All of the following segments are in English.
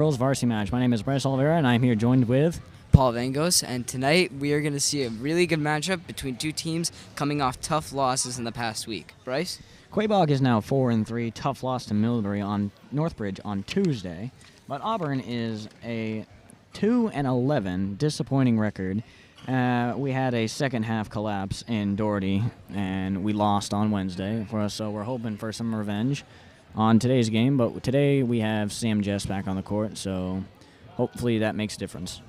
Girls Varsity match. My name is Bryce Oliveira, and I'm here joined with Paul Vangos, and tonight we are going to see a really good matchup between two teams coming off tough losses in the past week. Bryce? Quaboag is now 4-3. Tough loss to Millbury on Northbridge on Tuesday, but Auburn is a 2-11 disappointing record. We had a second half collapse in Doherty, and we lost on Wednesday for us. So we're hoping for some revenge on today's game. But today we have Sam Jess back on the court, so hopefully that makes a difference.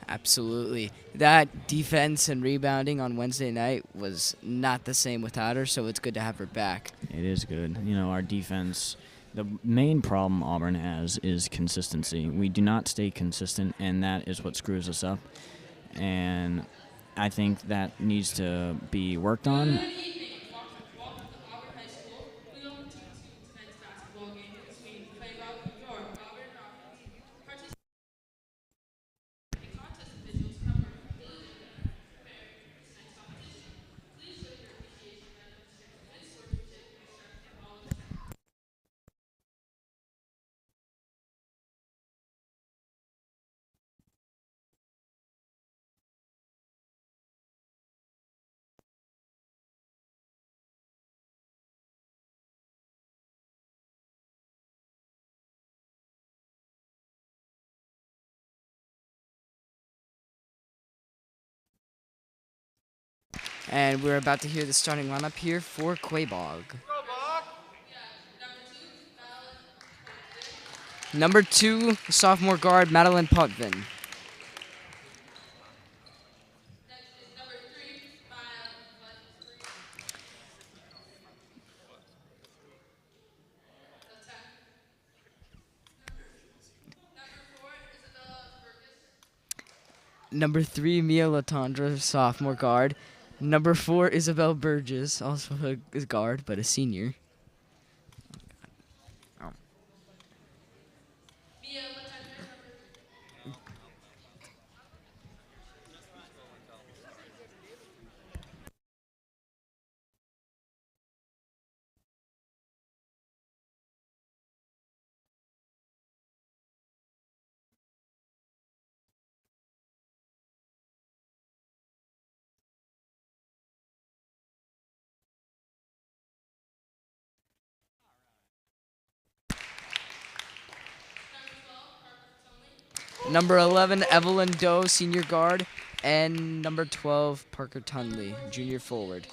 Absolutely. That defense and rebounding on Wednesday night was not the same without her, so it's good to have her back. It is good. You know, our defense, the main problem Auburn has is consistency. We do not stay consistent, and that is what screws us up. And I think that needs to be worked on. And we're about to hear the starting lineup here for Quaboag. Number 2, sophomore guard Madeline Potvin. Number 3, Mia Latondra, sophomore guard. Number 4, Isabel Burgess, also a guard, but a senior. Number 11, Evelyn Doe, senior guard. And number 12, Parker Tunley, junior forward.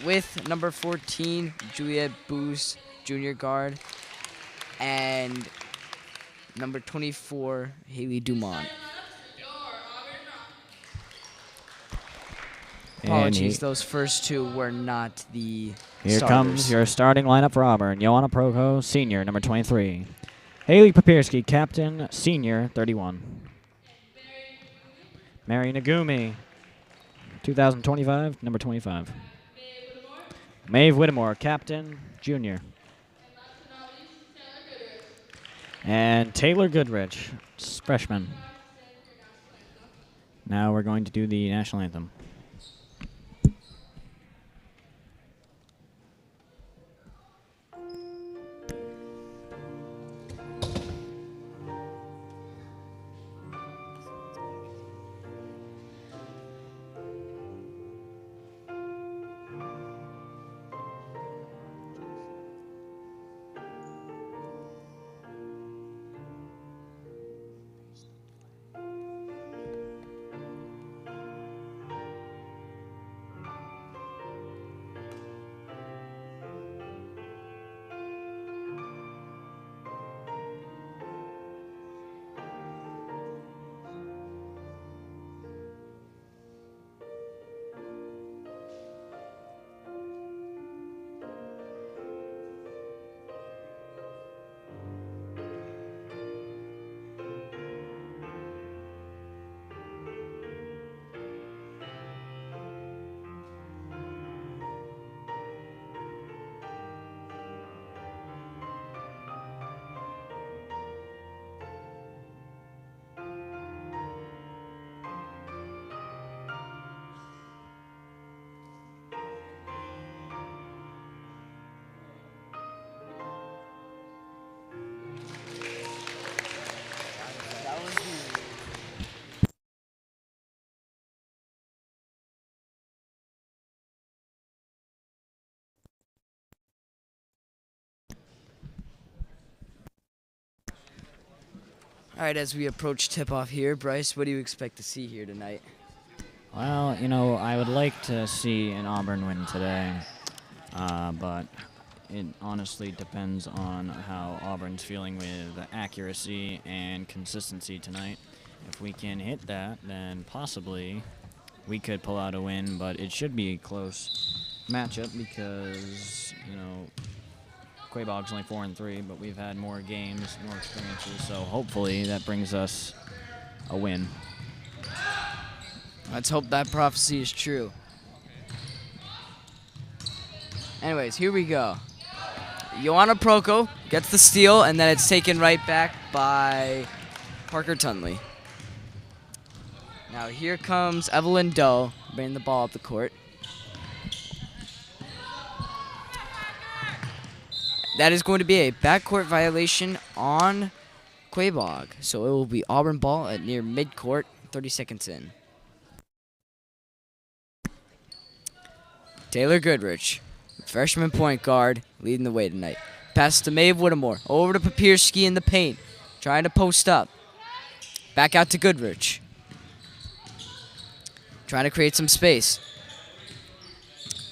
With number 14, Juliet Booth, junior guard. And number 24, Haley Dumont. Apologies, those first two were not the Here starters. comes your starting lineup for Auburn. Joanna Proko, senior, number 23. Haley Papirski, captain, senior, 31. Mary Nagumi, 2025, number 25. Maeve Whittemore, captain, junior. And Taylor Goodrich, freshman. Now we're going to do the national anthem. All right, as we approach tip-off here, Bryce, what do you expect to see here tonight? Well, I would like to see an Auburn win today, but it honestly depends on how Auburn's feeling with accuracy and consistency tonight. If we can hit that, then possibly we could pull out a win, but it should be a close matchup because, Quaboag's only 4-3, but we've had more games, more experiences, so hopefully that brings us a win. Let's hope that prophecy is true. Anyways, here we go. Joanna Proko gets the steal, and then it's taken right back by Parker Tunley. Now here comes Evelyn Doe, bringing the ball up the court. That is going to be a backcourt violation on Quaboag. So it will be Auburn ball at near midcourt, 30 seconds in. Taylor Goodrich, freshman point guard, leading the way tonight. Pass to Maeve Whittemore. Over to Papierski in the paint. Trying to post up. Back out to Goodrich. Trying to create some space.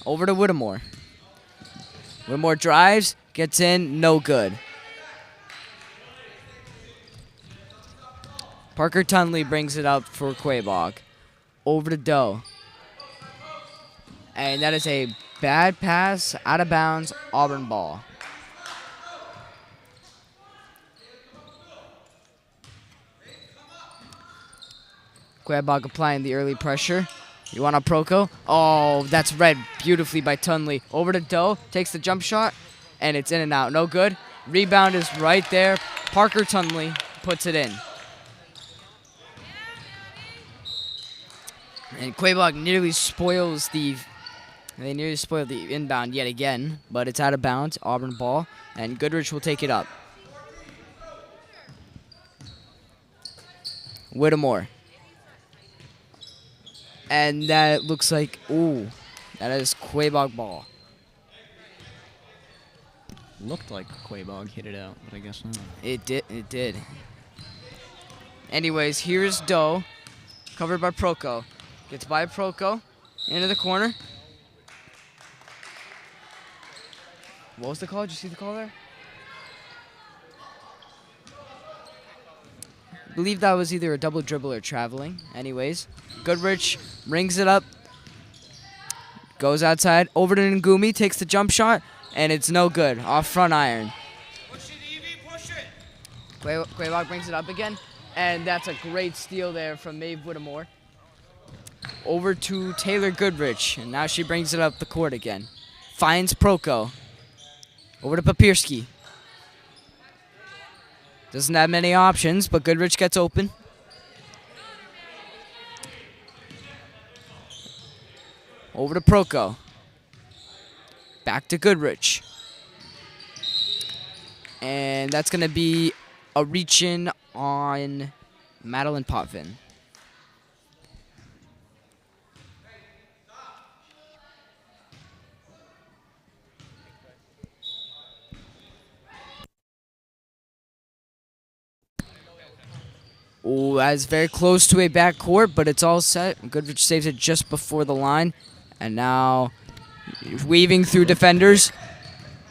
Over to Whittemore. Whittemore drives. Gets in. No good. Parker Tunley brings it up for Quaboag. Over to Doe. And that is a bad pass, out of bounds, Auburn ball. Quaboag applying the early pressure. You want a Proko? Oh, that's read beautifully by Tunley. Over to Doe, takes the jump shot, and it's in and out. No good. Rebound is right there. Parker Tunley puts it in. And Quaboag nearly spoils the inbound yet again, but it's out of bounds, Auburn ball, and Goodrich will take it up. Whittemore. And that looks like, that is Quaboag ball. Looked like Quaboag hit it out, but I guess not. It did. Anyways, here's Doe, covered by Proko. Gets by Proko, into the corner. What was the call? Did you see the call there? I believe that was either a double dribble or traveling. Anyways, Goodrich rings it up. Goes outside. Over to Ngumi. Takes the jump shot. And it's no good. Off front iron. Push it, Evie. Push it. Quaboag brings it up again. And that's a great steal there from Maeve Whittemore. Over to Taylor Goodrich. And now she brings it up the court again. Finds Proko. Over to Papierski. Doesn't have many options, but Goodrich gets open. Over to Proko. Back to Goodrich. And that's going to be a reach-in on Madeline Potvin. Oh, that's very close to a backcourt, but it's all set. Goodrich saves it just before the line. And now weaving through defenders.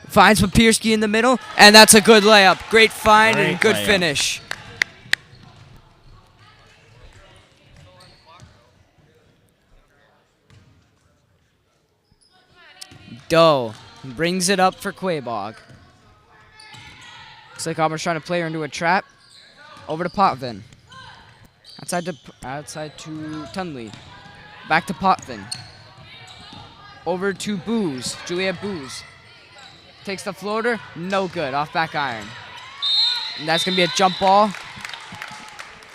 Finds Papierski in the middle, and that's a good layup. Great find and good finish. Doe brings it up for Quaboag. Looks like Auburn's trying to play her into a trap. Over to Potvin. Outside to Tunley. Back to Potvin. Over to Booz. Juliet Booz. Takes the floater. No good. Off back iron. And that's going to be a jump ball.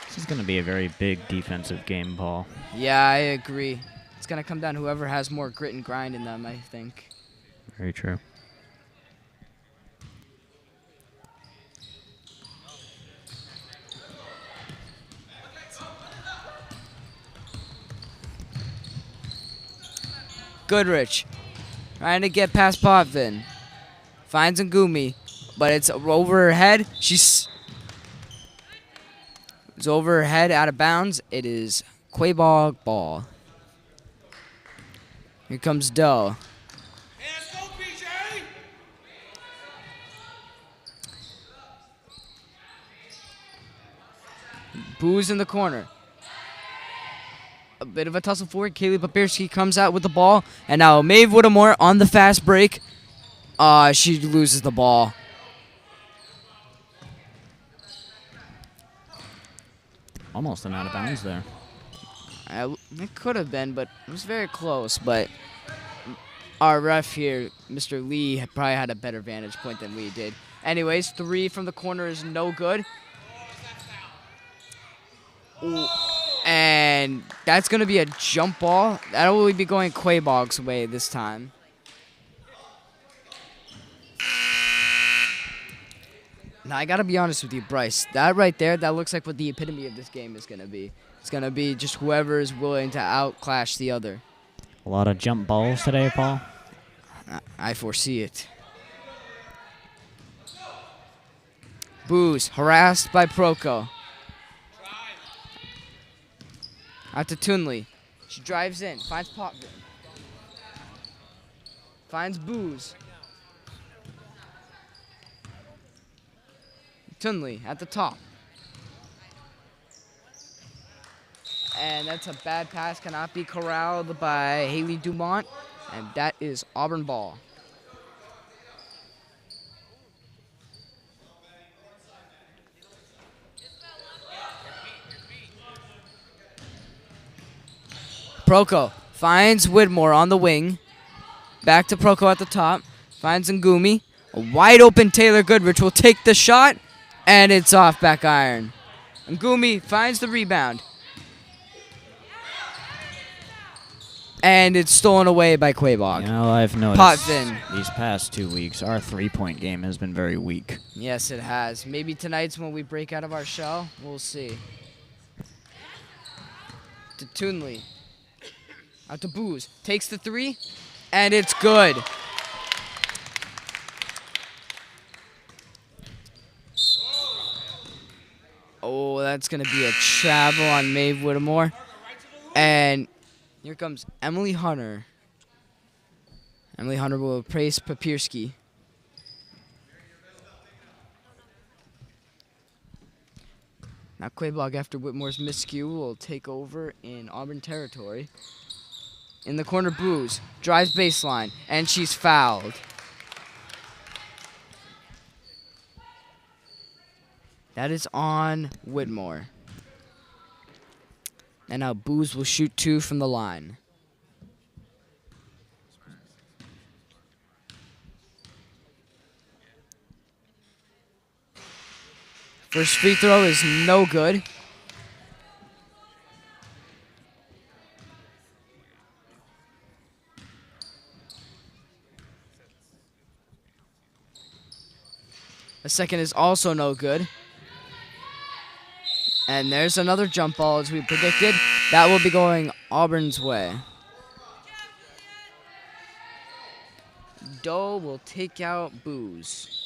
This is going to be a very big defensive game, Paul. Yeah, I agree. It's going to come down to whoever has more grit and grind in them, I think. Very true. Goodrich trying to get past Potvin. Finds Ngumi, but it's over her head. It's overhead, out of bounds. It is Quaboag ball. Here comes Doe. Hey, let's go, BJ! Booze in the corner. A bit of a tussle forward. Kaylee Papirski comes out with the ball. And now Maeve Whittemore on the fast break. She loses the ball. Almost an out of bounds there. It could have been, but it was very close. But our ref here, Mr. Lee, probably had a better vantage point than we did. Anyways, 3 from the corner is no good. Ooh. And that's going to be a jump ball. That will be going Quaboag's way this time. Now, I got to be honest with you, Bryce. That right there, that looks like what the epitome of this game is going to be. It's going to be just whoever is willing to outclash the other. A lot of jump balls today, Paul. I foresee it. Booze, harassed by Proko. Out to Tunley. She drives in, finds Potvin. Finds Booze. Tunley at the top. And that's a bad pass, cannot be corralled by Haley Dumont. And that is Auburn ball. Proko finds Whitmore on the wing. Back to Proko at the top. Finds Ngumi. A wide open Taylor Goodrich will take the shot. And it's off back iron. Ngumi finds the rebound. And it's stolen away by Quaboag. You know, I've noticed Potvin. these past 2 weeks, our three-point game has been very weak. Yes, it has. Maybe tonight's when we break out of our shell. We'll see. To Tunley. Out to Booze. Takes the 3. And it's good. Oh, that's going to be a travel on Maeve Whittemore. And here comes Emily Hunter. Emily Hunter will praise Papirski. Now Quaboag, after Whitmore's miscue, will take over in Auburn territory. In the corner, Booze drives baseline, and she's fouled. That is on Whitmore. And now Booze will shoot 2 from the line. First free throw is no good. The second is also no good. And there's another jump ball as we predicted. That will be going Auburn's way. Doe will take out Booze.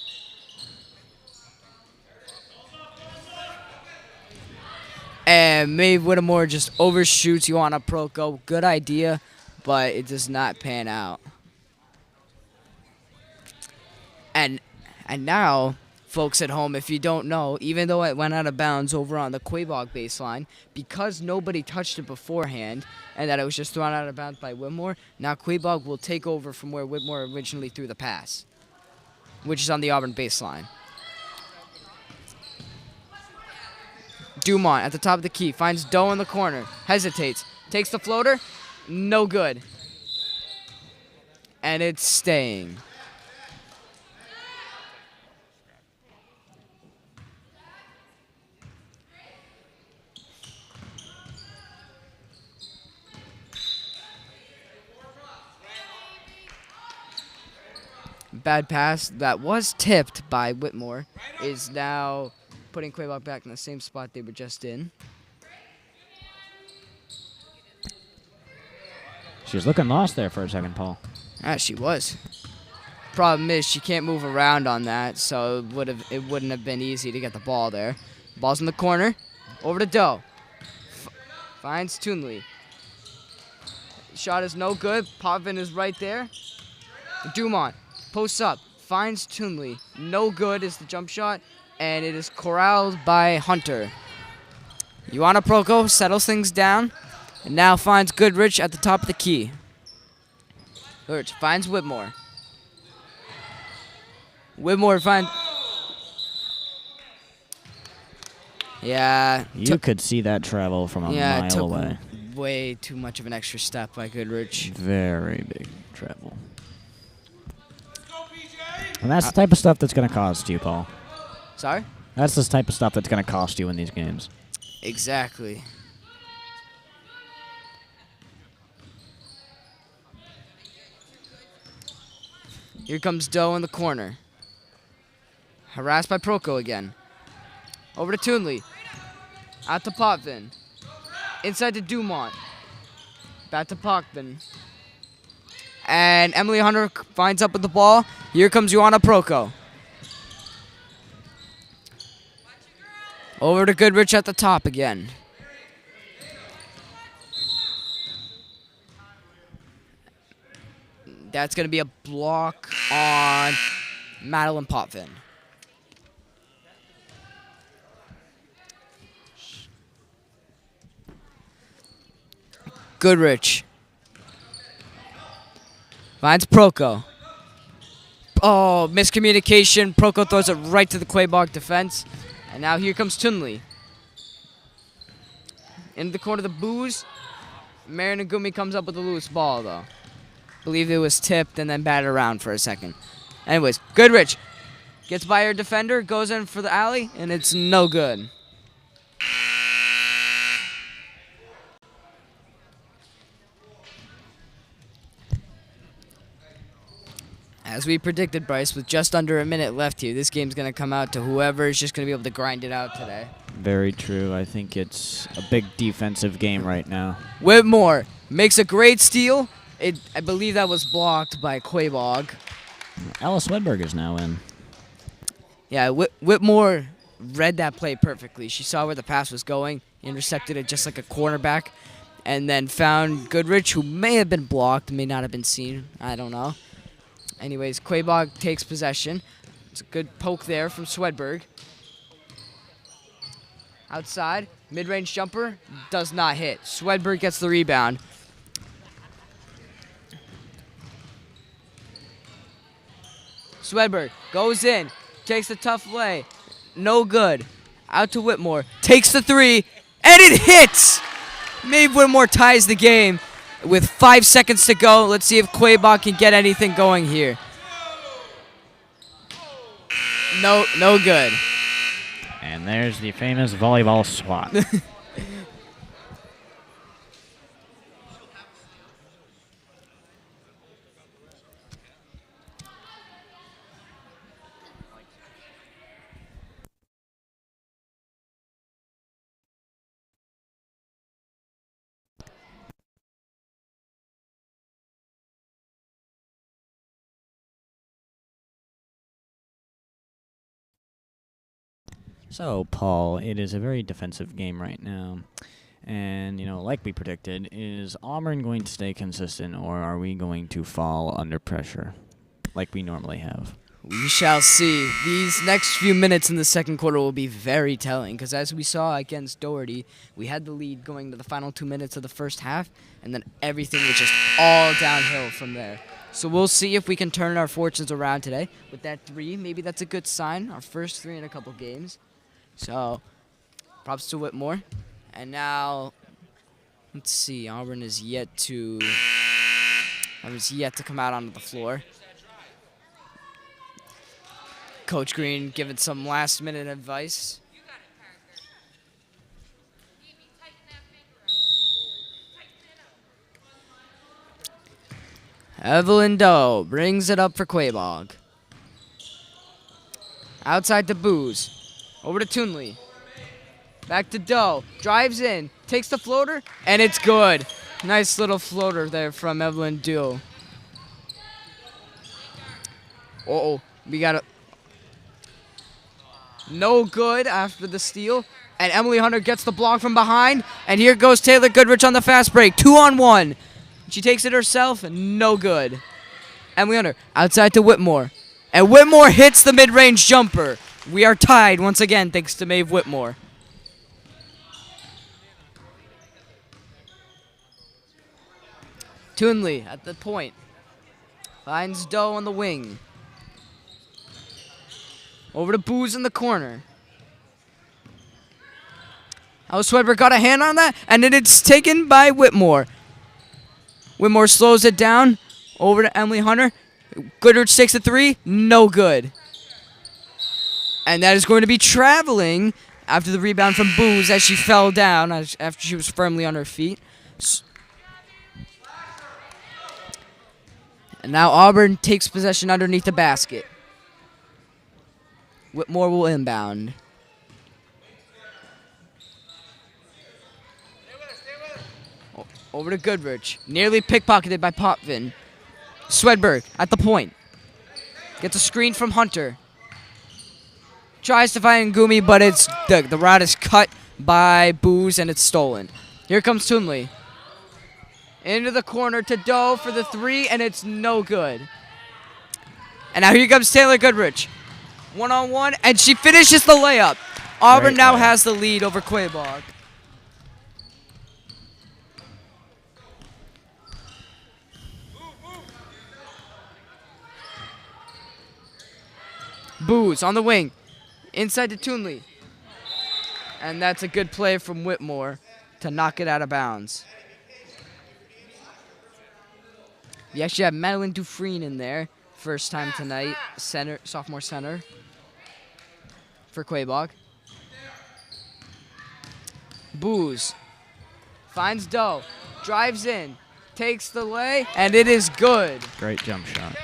And Maeve Whittemore just overshoots you on a Proko. Good idea, but it does not pan out. And now, folks at home, if you don't know, even though it went out of bounds over on the Quaboag baseline, because nobody touched it beforehand and that it was just thrown out of bounds by Whitmore, now Quaboag will take over from where Whitmore originally threw the pass, which is on the Auburn baseline. Dumont at the top of the key, finds Doe in the corner, hesitates, takes the floater, no good. And it's staying. Bad pass that was tipped by Whitmore is now putting Quaboag back in the same spot they were just in. She was looking lost there for a second, Paul. Ah, she was. Problem is she can't move around on that, so it wouldn't have been easy to get the ball there. Ball's in the corner. Over to Doe. Finds Toonley. Shot is no good. Potvin is right there. Dumont posts up. Finds Toonley. No good is the jump shot. And it is corralled by Hunter. Ioana Proko settles things down. And now finds Goodrich at the top of the key. Goodrich finds Whitmore. Whitmore finds... Yeah. You could see that travel from a mile took away. Way too much of an extra step by Goodrich. Very big travel. Let's go, PJ. And that's the type of stuff that's going to cost you, Paul. Sorry? That's the type of stuff that's going to cost you in these games. Exactly. Here comes Doe in the corner. Harassed by Proko again. Over to Toonley. Out to Potvin. Inside to Dumont. Back to Potvin. And Emily Hunter finds up with the ball. Here comes Ioana Proko. Over to Goodrich at the top again. That's going to be a block on Madeline Potvin. Goodrich. Finds Proko. Oh, miscommunication. Proko throws it right to the Quaboag defense. And now here comes Toonley. In the corner of the booze. Marin Nagumi comes up with a loose ball, though. Believe it was tipped and then batted around for a second. Anyways, Goodrich gets by her defender, goes in for the alley, and it's no good. As we predicted, Bryce, with just under a minute left here, this game's going to come out to whoever is just going to be able to grind it out today. Very true. I think it's a big defensive game right now. Whitmore makes a great steal. I believe that was blocked by Quaboag. Alice Wedberg is now in. Yeah, Whitmore read that play perfectly. She saw where the pass was going, intercepted it just like a cornerback, and then found Goodrich, who may have been blocked, may not have been seen. I don't know. Anyways, Quaboag takes possession. It's a good poke there from Swedberg. Outside, mid-range jumper, does not hit. Swedberg gets the rebound. Swedberg goes in, takes the tough lay. No good. Out to Whitmore. Takes the three, and it hits! Maeve Whitmore ties the game with 5 seconds to go. Let's see if Quaboag can get anything going here. No good. And there's the famous volleyball swat. So, Paul, it is a very defensive game right now. And, like we predicted, is Auburn going to stay consistent, or are we going to fall under pressure like we normally have? We shall see. These next few minutes in the second quarter will be very telling, because as we saw against Doherty, we had the lead going to the final 2 minutes of the first half, and then everything was just all downhill from there. So we'll see if we can turn our fortunes around today. With that three, maybe that's a good sign. Our first three in a couple games. So, props to Whitmore. And now, let's see. Auburn is yet to come out onto the floor. Coach Green giving some last-minute advice. Evelyn Doe brings it up for Quaboag. Outside to Booze. Over to Toonley. Back to Doe. Drives in. Takes the floater. And it's good. Nice little floater there from Evelyn Doe. Uh-oh. We got a... No good after the steal. And Emily Hunter gets the block from behind. And here goes Taylor Goodrich on the fast break. 2-on-1. She takes it herself. No good. Emily Hunter outside to Whitmore. And Whitmore hits the mid-range jumper. We are tied once again thanks to Maeve Whitmore. Toonley at the point. Finds Doe on the wing. Over to Booz in the corner. Alice Swedberg got a hand on that, and then it's taken by Whitmore. Whitmore slows it down. Over to Emily Hunter. Goodrich takes a three. No good. And that is going to be traveling after the rebound from Booz as she fell down after she was firmly on her feet. And now Auburn takes possession underneath the basket. Whitmore will inbound. Over to Goodrich. Nearly pickpocketed by Potvin. Swedberg at the point. Gets a screen from Hunter. Tries to find Ngumi, but it's the rod is cut by Booz and it's stolen. Here comes Toonley. Into the corner to Doe for the three, and it's no good. And now here comes Taylor Goodrich. 1-on-1, and she finishes the layup. Auburn now has the lead over Quaboag. Booz on the wing. Inside to Toonley. And that's a good play from Whitmore to knock it out of bounds. You actually have Madeline Dufresne in there. First time tonight. Center, sophomore center for Quaboag. Booz finds Doe. Drives in. Takes the lay. And it is good. Great jump shot.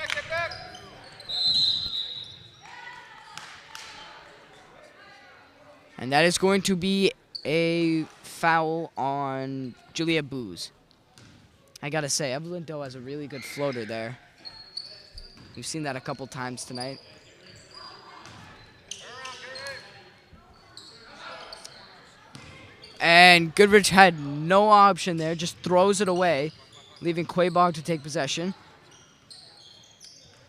And that is going to be a foul on Julia Booz. I gotta say, Evelyn Doe has a really good floater there. We've seen that a couple times tonight. And Goodrich had no option there, just throws it away, leaving Quaboag to take possession.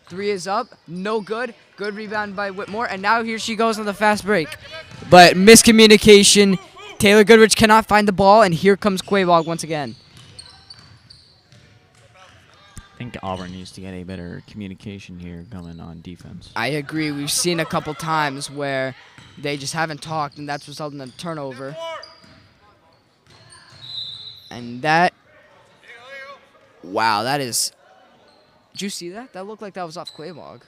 Three is up, no good. Good rebound by Whitmore, and now here she goes on the fast break. But miscommunication. Taylor Goodrich cannot find the ball, and here comes Quaboag once again. I think Auburn needs to get a better communication here coming on defense. I agree. We've seen a couple times where they just haven't talked, and that's resulted in a turnover. And that... Wow, that is... Did you see that? That looked like that was off Quaboag.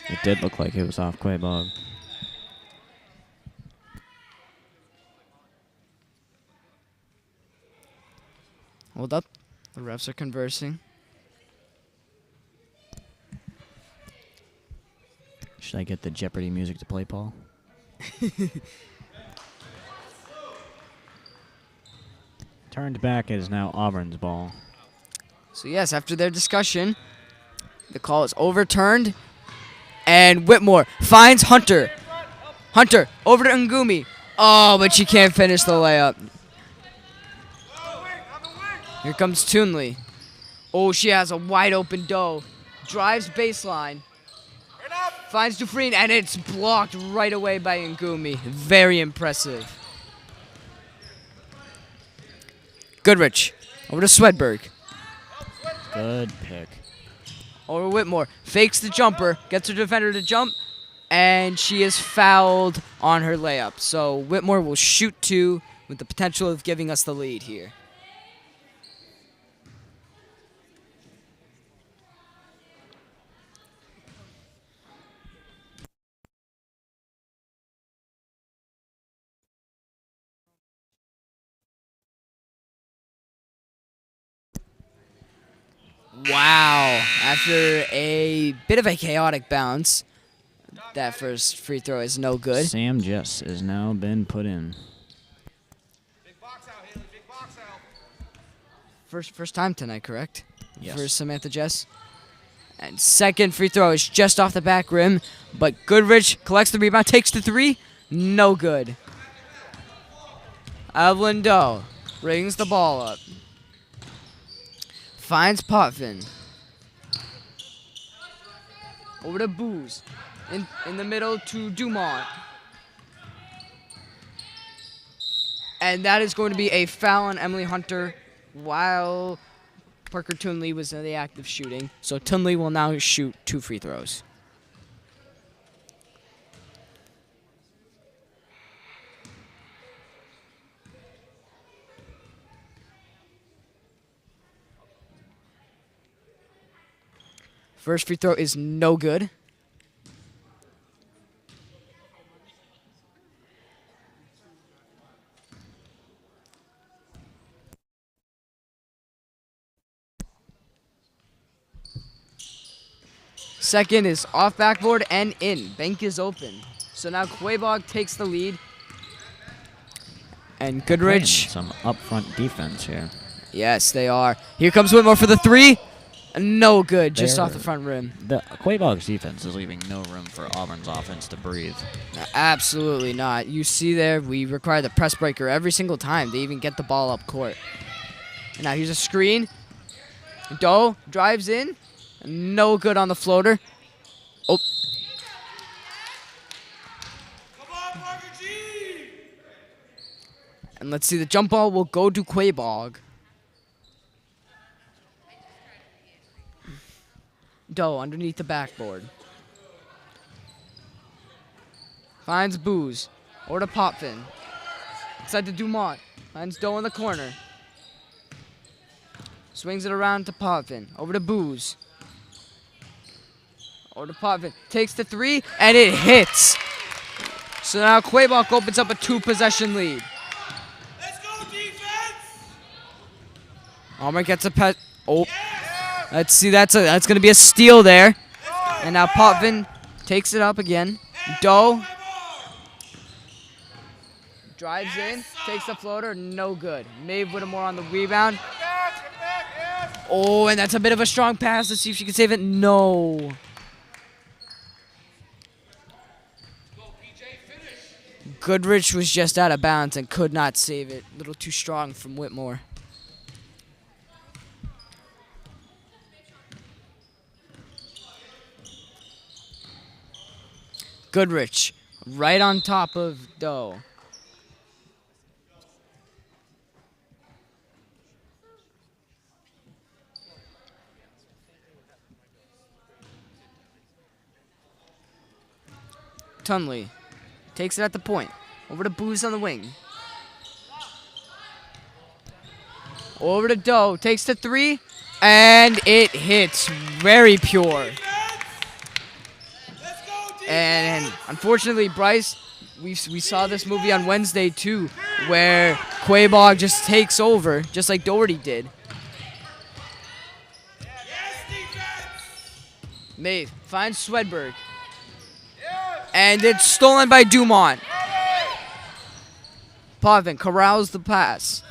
It did look like it was off Quaboag. Hold up. The refs are conversing. Should I get the Jeopardy music to play, Paul? Turned back, it is now Auburn's ball. So yes, after their discussion, the call is overturned. And Whitmore finds Hunter. Hunter over to Ngumi. Oh, but she can't finish the layup. Here comes Toonley. Oh, she has a wide open Doe. Drives baseline. Finds Dufresne, and it's blocked right away by Ngumi. Very impressive. Goodrich over to Swedberg. Good pick. Over Whitmore. Fakes the jumper. Gets her defender to jump. And she is fouled on her layup. So Whitmore will shoot two with the potential of giving us the lead here. Wow. After a bit of a chaotic bounce, that first free throw is no good. Sam Jess has now been put in. Big box out, Haley. Big box out. First time tonight, correct? Yes. For Samantha Jess. And second free throw is just off the back rim, but Goodrich collects the rebound, takes the three, no good. Evelyn Doe rings the ball up. Finds Potvin. Over to Booz. In the middle to Dumont. And that is going to be a foul on Emily Hunter while Parker Tunley was in the act of shooting. So Tunley will now shoot 2 free throws. First free throw is no good. Second is off backboard and in. Bank is open. So now Quaboag takes the lead. And Goodrich. Some upfront defense here. Yes, they are. Here comes Whitmore for the three. No good, just off the front rim. The Quabog's defense is leaving no room for Auburn's offense to breathe. Absolutely not. You see there, we require the press breaker every single time they even get the ball up court. And now here's a screen. Doe drives in. No good on the floater. Oh. Come on, Parker G! And let's see, the jump ball will go to Quaboag. Doe underneath the backboard. Finds Booz. Or to Potvin. Inside to Dumont. Finds Doe in the corner. Swings it around to Potvin. Over to Booz. Over to Potvin. Takes the three, and it hits. So now Quaboag opens up a 2-possession lead. Let's go, defense! Auburn gets a pet. Oh. Let's see, that's going to be a steal there. And now Potvin takes it up again. Doe drives in, takes the floater, no good. Maeve Whittemore on the rebound. Oh, and that's a bit of a strong pass. Let's see if she can save it. No. Goodrich was just out of bounds and could not save it. A little too strong from Whitmore. Goodrich, right on top of Doe. Tunley takes it at the point. Over to Booz on the wing. Over to Doe, takes the three, and it hits very pure. And unfortunately, Bryce, we saw this movie on Wednesday too, where Quaboag just takes over, just like Doherty did. Maeve finds Swedberg. And it's stolen by Dumont. Potvin corrals the pass.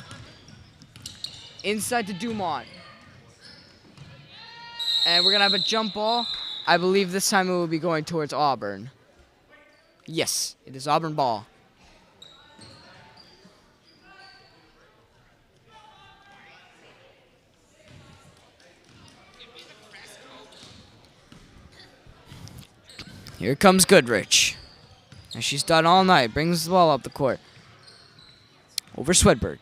Inside to Dumont. And we're going to have a jump ball. I believe this time it will be going towards Auburn. Yes, it is Auburn ball. Here comes Goodrich. And she's done all night. Brings the ball up the court. Over Swedberg.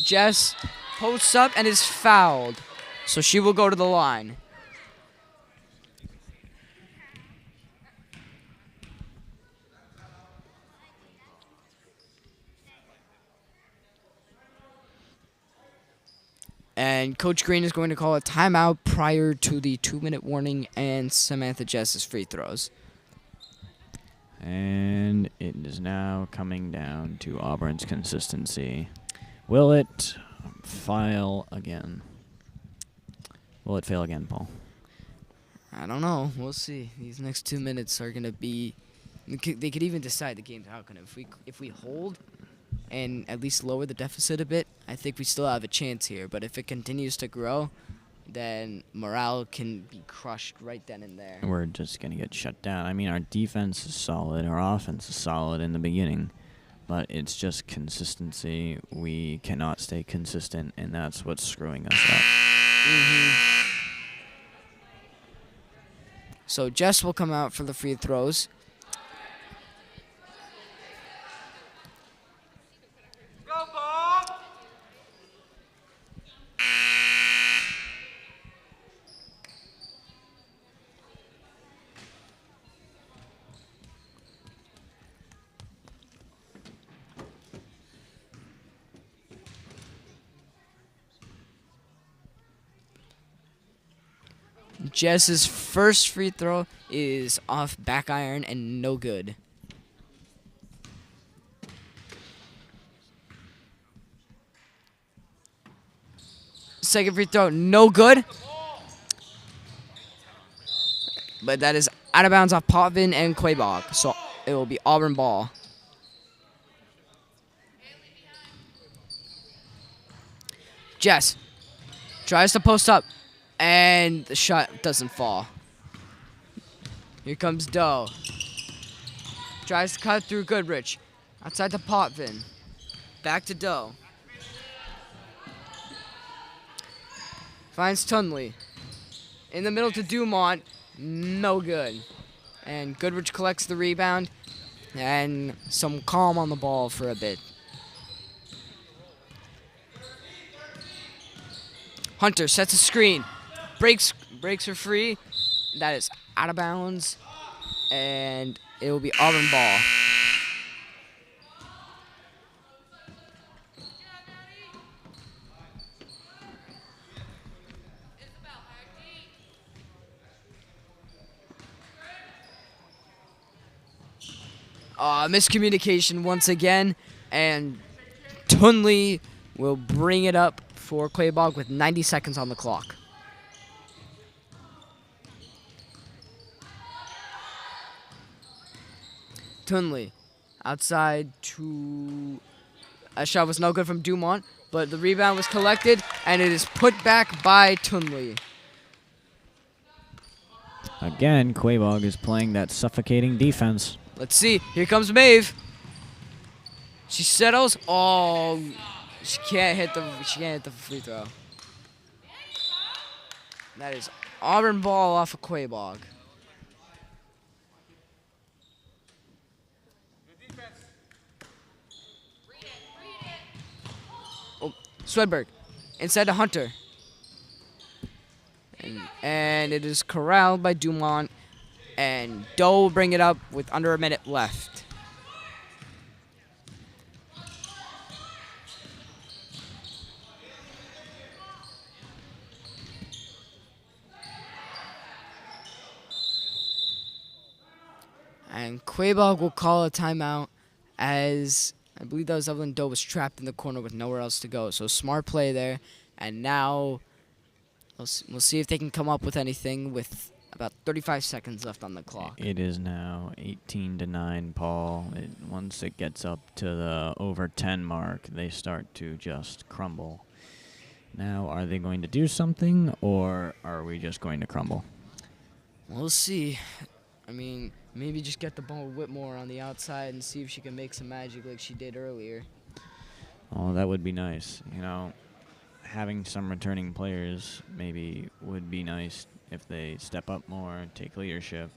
Jess posts up and is fouled. So she will go to the line. And Coach Green is going to call a timeout prior to the 2-minute warning and Samantha Jess's free throws. And it is now coming down to Auburn's consistency. Will it fail again? Will it fail again, Paul? I don't know. We'll see. These next 2 minutes are going to be... They could even decide the game's outcome. If we hold and at least lower the deficit a bit, I think we still have a chance here. But if it continues to grow, then morale can be crushed right then and there. We're just going to get shut down. I mean, our defense is solid. Our offense is solid in the beginning. But it's just consistency. We cannot stay consistent, and that's what's screwing us up. So Jess will come out for the free throws. Go, Bob! Jess's first free throw is off back iron and no good. Second free throw, no good. But that is out of bounds off Potvin and Quaboag. So it will be Auburn ball. Jess tries to post up. And the shot doesn't fall. Here comes Doe. Tries to cut through Goodrich. Outside to Potvin. Back to Doe. Finds Tunley. In the middle to Dumont. No good. And Goodrich collects the rebound. And some calm on the ball for a bit. Hunter sets a screen. Breaks her free. That is out of bounds. And it will be Auburn ball. Miscommunication once again. And Tunley will bring it up for Quaboag with 90 seconds on the clock. Tunley outside to... A shot was no good from Dumont, but the rebound was collected, and it is put back by Tunley. Again, Quaboag is playing that suffocating defense. Let's see. Here comes Maeve. She settles. Oh, she can't hit the free throw. That is Auburn ball off of Quaboag. Swedberg inside to Hunter. And it is corralled by Dumont. And Doe will bring it up with under a minute left. And Quaboag will call a timeout as I believe that was Evelyn Doe was trapped in the corner with nowhere else to go. So smart play there. And now we'll see if they can come up with anything with about 35 seconds left on the clock. It is now 18-9, Paul. Once it gets up to the over 10 mark, they start to just crumble. Now, are they going to do something, or are we just going to crumble? We'll see. I mean, maybe just get the ball with Whitmore on the outside and see if she can make some magic like she did earlier. Oh, that would be nice. You know, having some returning players maybe would be nice if they step up more, take leadership,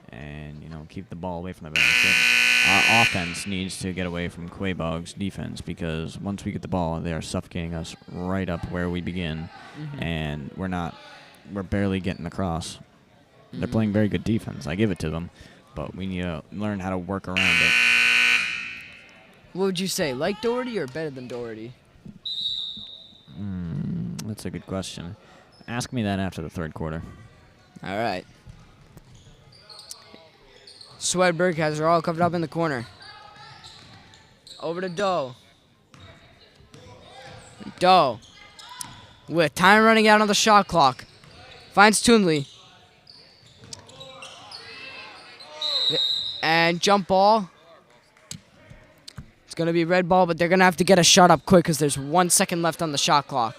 and, you know, keep the ball away from the basket. Our offense needs to get away from Quaboag's defense because once we get the ball, they are suffocating us right up where we begin, and we're barely getting across. They're playing very good defense. I give it to them, but we need to learn how to work around it. What would you say, like Doherty or better than Doherty? That's a good question. Ask me that after the third quarter. All right. Swedberg has her all covered up in the corner. Over to Doe. Doe, with time running out on the shot clock, finds Tunley. And jump ball. It's going to be red ball, but they're going to have to get a shot up quick because there's 1 second left on the shot clock.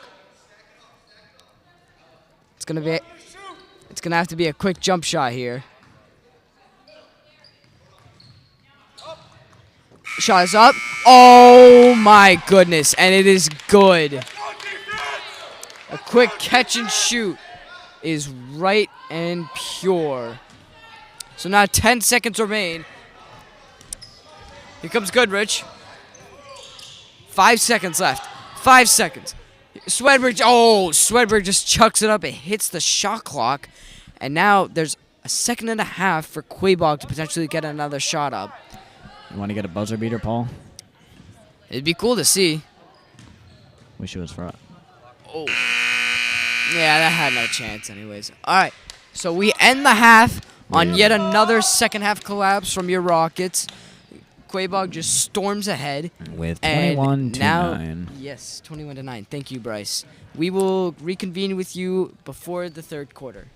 gonna have to be a quick jump shot here. Shot is up. Oh my goodness, and it is good. A quick catch and shoot is right and pure. So now 10 seconds remain. Here comes Goodrich. 5 seconds left. 5 seconds. Swedberg, Swedberg just chucks it up. It hits the shot clock. And now there's a second and a half for Quaboag to potentially get another shot up. You want to get a buzzer beater, Paul? It'd be cool to see. Wish it was for us. Oh. Yeah, that had no chance anyways. All right. So we end the half on yet another second half collapse from your Rockets. Quaboag just storms ahead. With 21 to 9. Yes, 21 to 9. Thank you, Bryce. We will reconvene with you before the third quarter.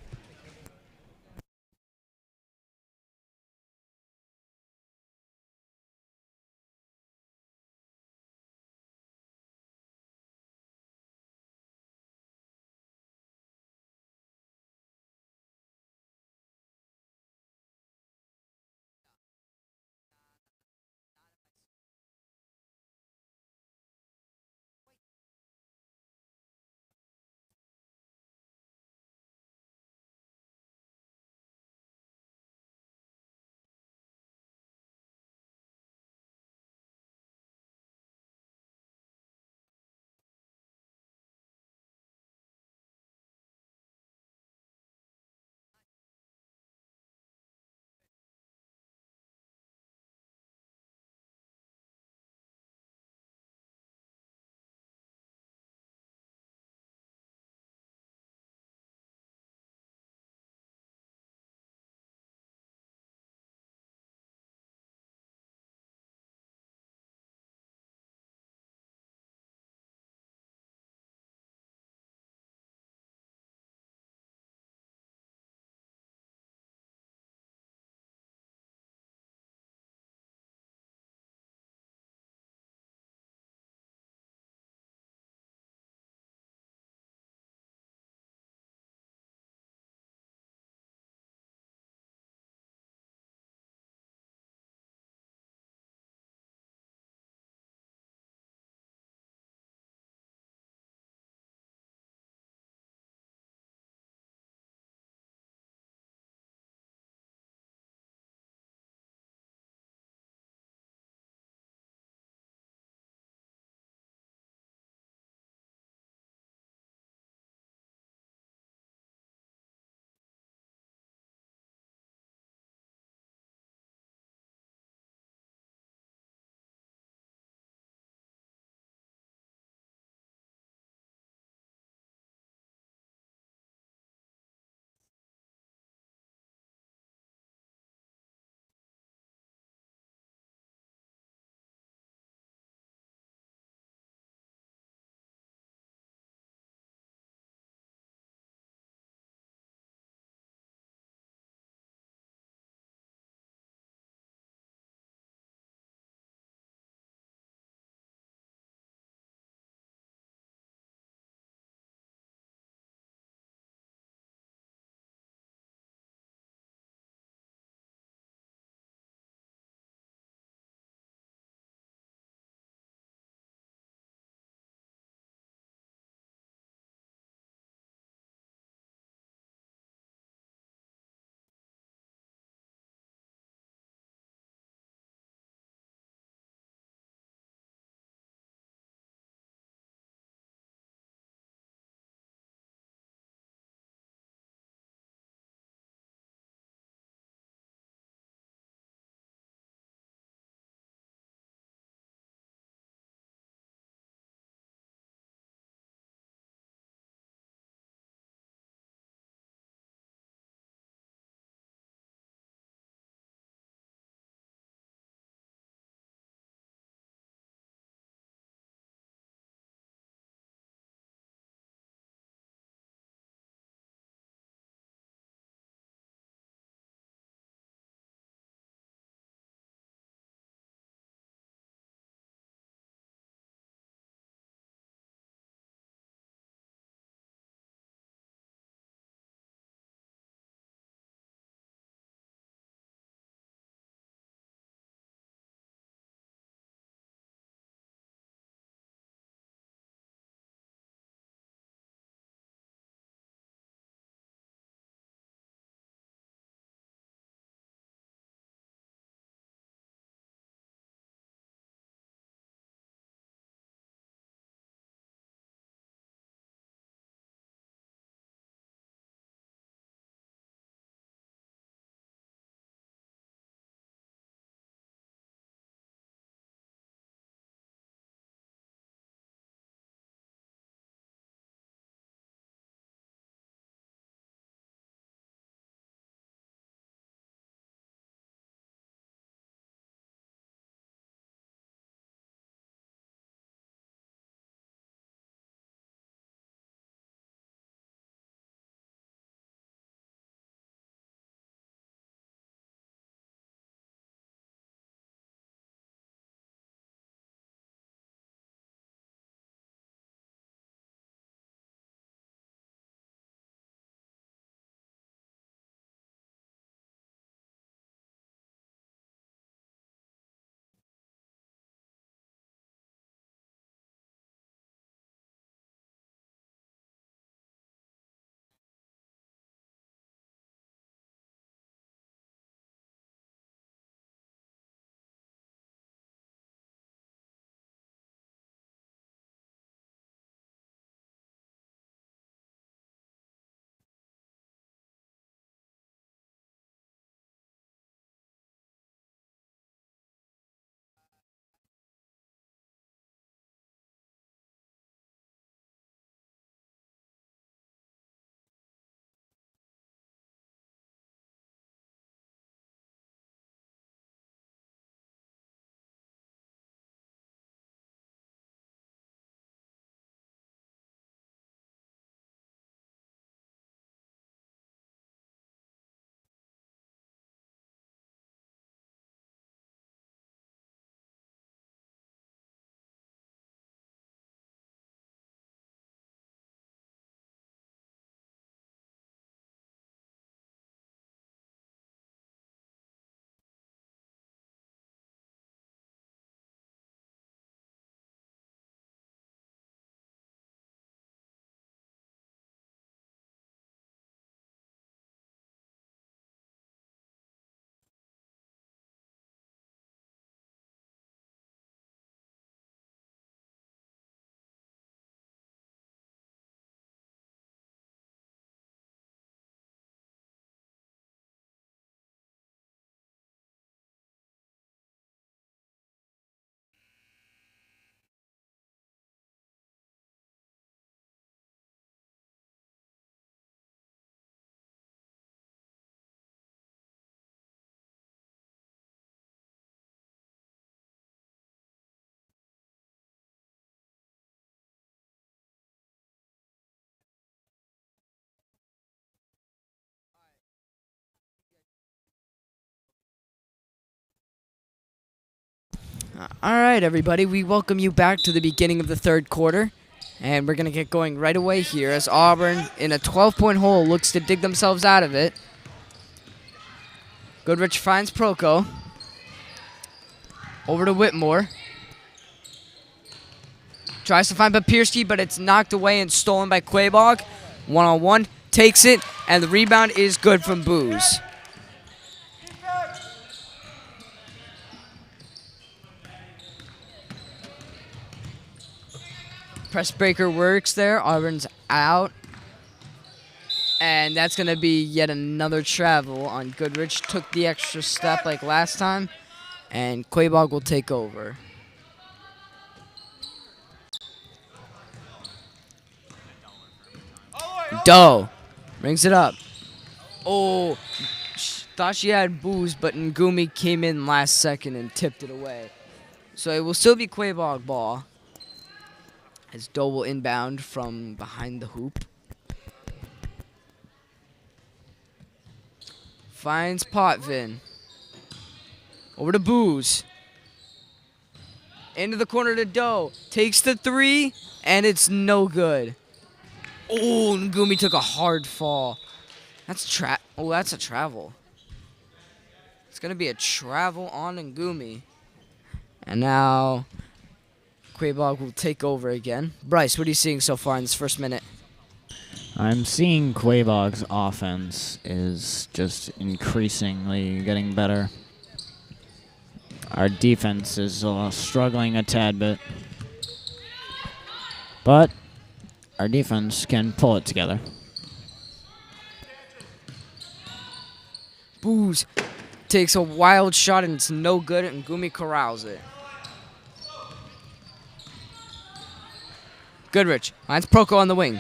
All right, everybody. We welcome you back to the beginning of the third quarter. And we're going to get going right away here as Auburn, in a 12-point hole, looks to dig themselves out of it. Goodrich finds Proko. Over to Whitmore. Tries to find Papirski, but it's knocked away and stolen by Quaboag. One-on-one, takes it, and the rebound is good from Booze. Press breaker works there. Auburn's out. And that's going to be yet another travel on Goodrich. Took the extra step like last time. And Quaboag will take over. Doe brings it up. Oh, thought she had Booze, but Ngumi came in last second and tipped it away. So it will still be Quaboag ball. As Doe will inbound from behind the hoop. Finds Potvin. Over to Booze. Into the corner to Doe. Takes the three, and it's no good. Oh, Ngumi took a hard fall. That's a travel. It's going to be a travel on Ngumi. And now Quaboag will take over again. Bryce, what are you seeing so far in this first minute? I'm seeing Quaboag's offense is just increasingly getting better. Our defense is struggling a tad bit. But our defense can pull it together. Booze takes a wild shot and it's no good, and Ngumi corrals it. Goodrich finds Proko on the wing.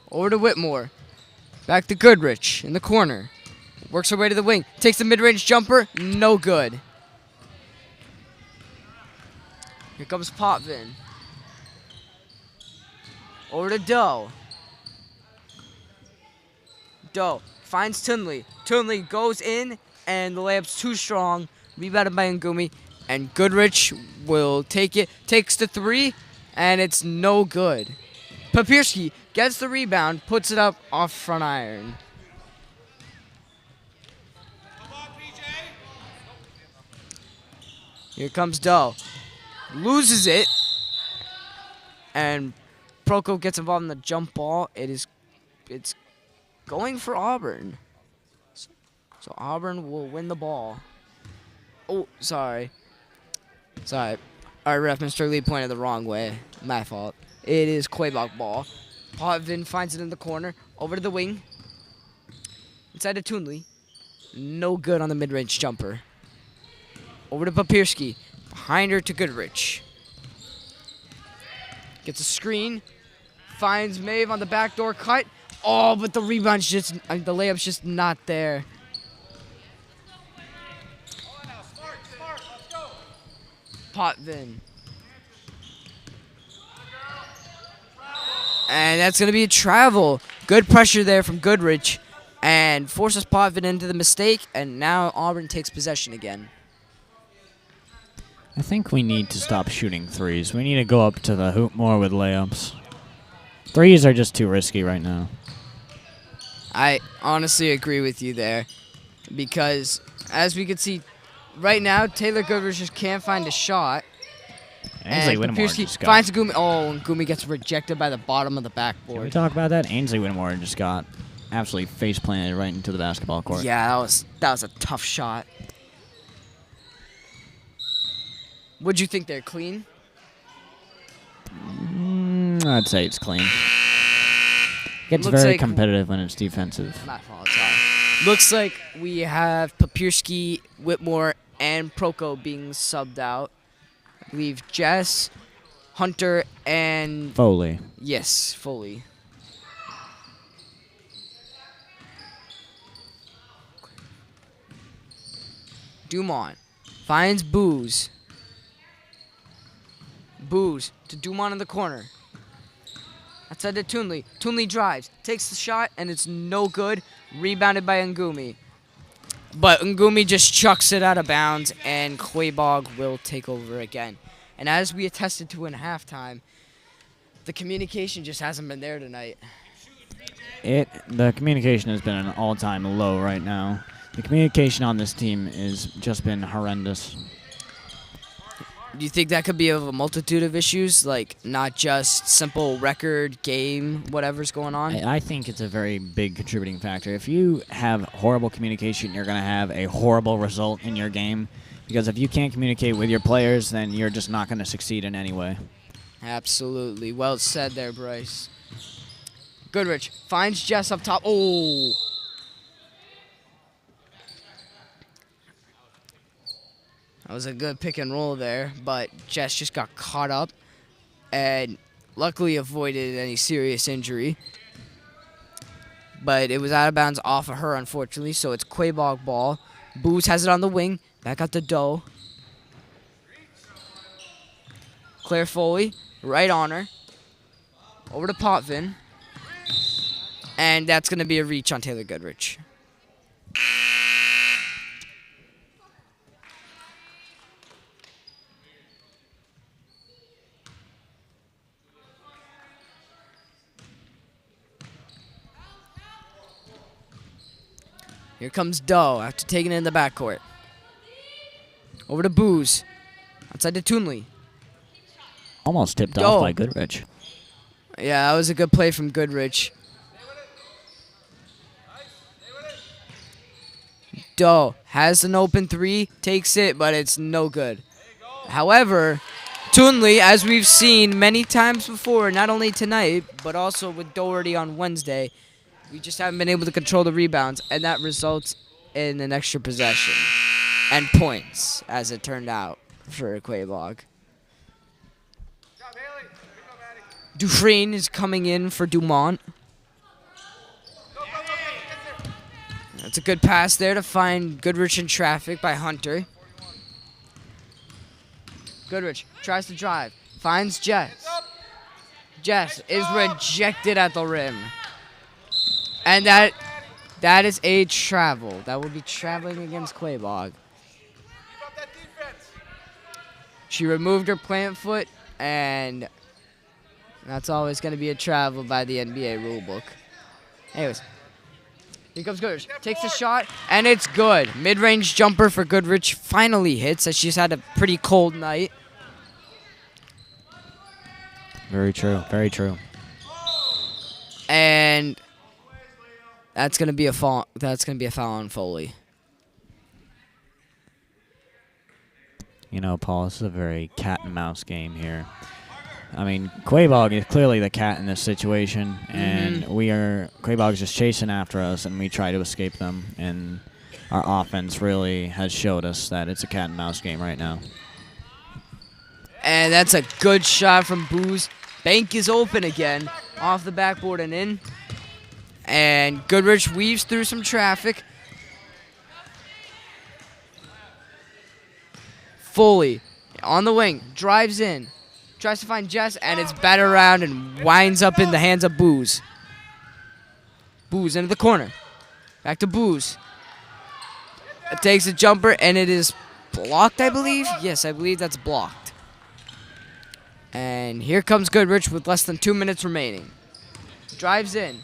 Over to Whitmore. Back to Goodrich in the corner. Works her way to the wing. Takes the mid-range jumper. No good. Here comes Potvin. Over to Doe. Doe finds Tunley. Tunley goes in, and the layup's too strong. Rebounded by Ngumi. And Goodrich will take it. Takes the three, and it's no good. Papirski gets the rebound, puts it up off front iron. Here comes Doe. Loses it. And Proko gets involved in the jump ball. It's going for Auburn. So Auburn will win the ball. Oh, sorry. Sorry. Our ref, Mr. Lee, pointed the wrong way. My fault. It is Quaboag ball. Potvin finds it in the corner. Over to the wing. Inside to Tunley. No good on the mid-range jumper. Over to Papirski. Behind her to Goodrich. Gets a screen. Finds Maeve on the backdoor cut. Oh, but the rebound's just, the layup's just not there. Potvin. And that's going to be a travel. Good pressure there from Goodrich. And forces Potvin into the mistake. And now Auburn takes possession again. I think we need to stop shooting threes. We need to go up to the hoop more with layups. Threes are just too risky right now. I honestly agree with you there. Because as we can see right now, Taylor Goodrich just can't find a shot. Ainsley and Whitmore Papirski just got... finds Ngumi. Oh, and Ngumi gets rejected by the bottom of the backboard. Can we talk about that? Ainsley Whitmore just got absolutely face planted right into the basketball court. Yeah, that was a tough shot. What'd you think there? Clean? I'd say it's clean. Gets Looks very like competitive when it's defensive. My fault, sorry. Looks like we have Papirski, Whitmore, and Proko being subbed out. I believe Jess, Hunter, and... Foley. Yes, Foley. Dumont finds Booze. Booze to Dumont in the corner. Outside to Tunley. Tunley drives, takes the shot, and it's no good. Rebounded by Ngumi. But Ngumi just chucks it out of bounds, and Quaboag will take over again. And as we attested to in halftime, the communication just hasn't been there tonight. The communication has been an all-time low right now. The communication on this team has just been horrendous. Do you think that could be of a multitude of issues, like not just simple record, game, whatever's going on? I think it's a very big contributing factor. If you have horrible communication, you're going to have a horrible result in your game. Because if you can't communicate with your players, then you're just not going to succeed in any way. Absolutely. Well said there, Bryce. Goodrich finds Jess up top. Oh! That was a good pick and roll there, but Jess just got caught up and luckily avoided any serious injury. But it was out of bounds off of her, unfortunately, so it's Quaboag ball. Booz has it on the wing. Back out the dough. Claire Foley, right on her. Over to Potvin. And that's going to be a reach on Taylor Goodrich. Here comes Doe after taking it in the backcourt. Over to Booz. Outside to Toonley. Almost tipped off by Goodrich. Yeah, that was a good play from Goodrich. Doe has an open three, takes it, but it's no good. However, Toonley, as we've seen many times before, not only tonight, but also with Doherty on Wednesday, we just haven't been able to control the rebounds, and that results in an extra possession and points, as it turned out for Quaboag. Dufresne is coming in for Dumont. That's a good pass there to find Goodrich in traffic by Hunter. Goodrich tries to drive, finds Jess. Jess is rejected at the rim. And that is a travel. That will be traveling against Quaboag. She removed her plant foot, and that's always going to be a travel by the NBA rulebook. Anyways, here comes Goodrich. Takes a shot, and it's good. Mid-range jumper for Goodrich finally hits, as she's had a pretty cold night. Very true. Very true. And that's going to be a foul. That's going to be a foul on Foley. You know, Paul, this is a very cat and mouse game here. I mean, Quaboag is clearly the cat in this situation, and Quaboag's just chasing after us, and we try to escape them, and our offense really has showed us that it's a cat and mouse game right now. And that's a good shot from Booz. Bank is open again, off the backboard and in. And Goodrich weaves through some traffic. Foley on the wing, drives in. Tries to find Jess, and it's batted around and winds up in the hands of Booz. Booz into the corner. Back to Booz. It takes a jumper, and it is blocked, I believe. Yes, I believe that's blocked. And here comes Goodrich with less than 2 minutes remaining. Drives in.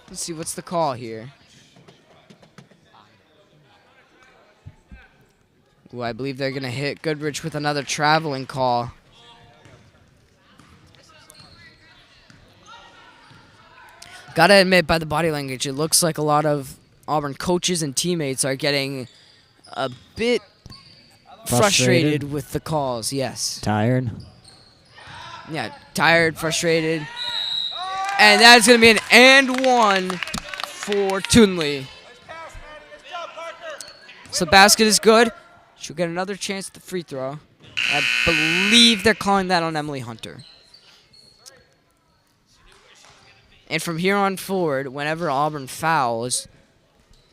Let's see, what's the call here? Ooh, I believe they're going to hit Goodrich with another traveling call. Gotta admit, by the body language, it looks like a lot of Auburn coaches and teammates are getting a bit frustrated with the calls, yes. Tired? Yeah, tired, frustrated. And that's going to be an and one for Toonley. So basket is good. She'll get another chance at the free throw. I believe they're calling that on Emily Hunter. And from here on forward, whenever Auburn fouls,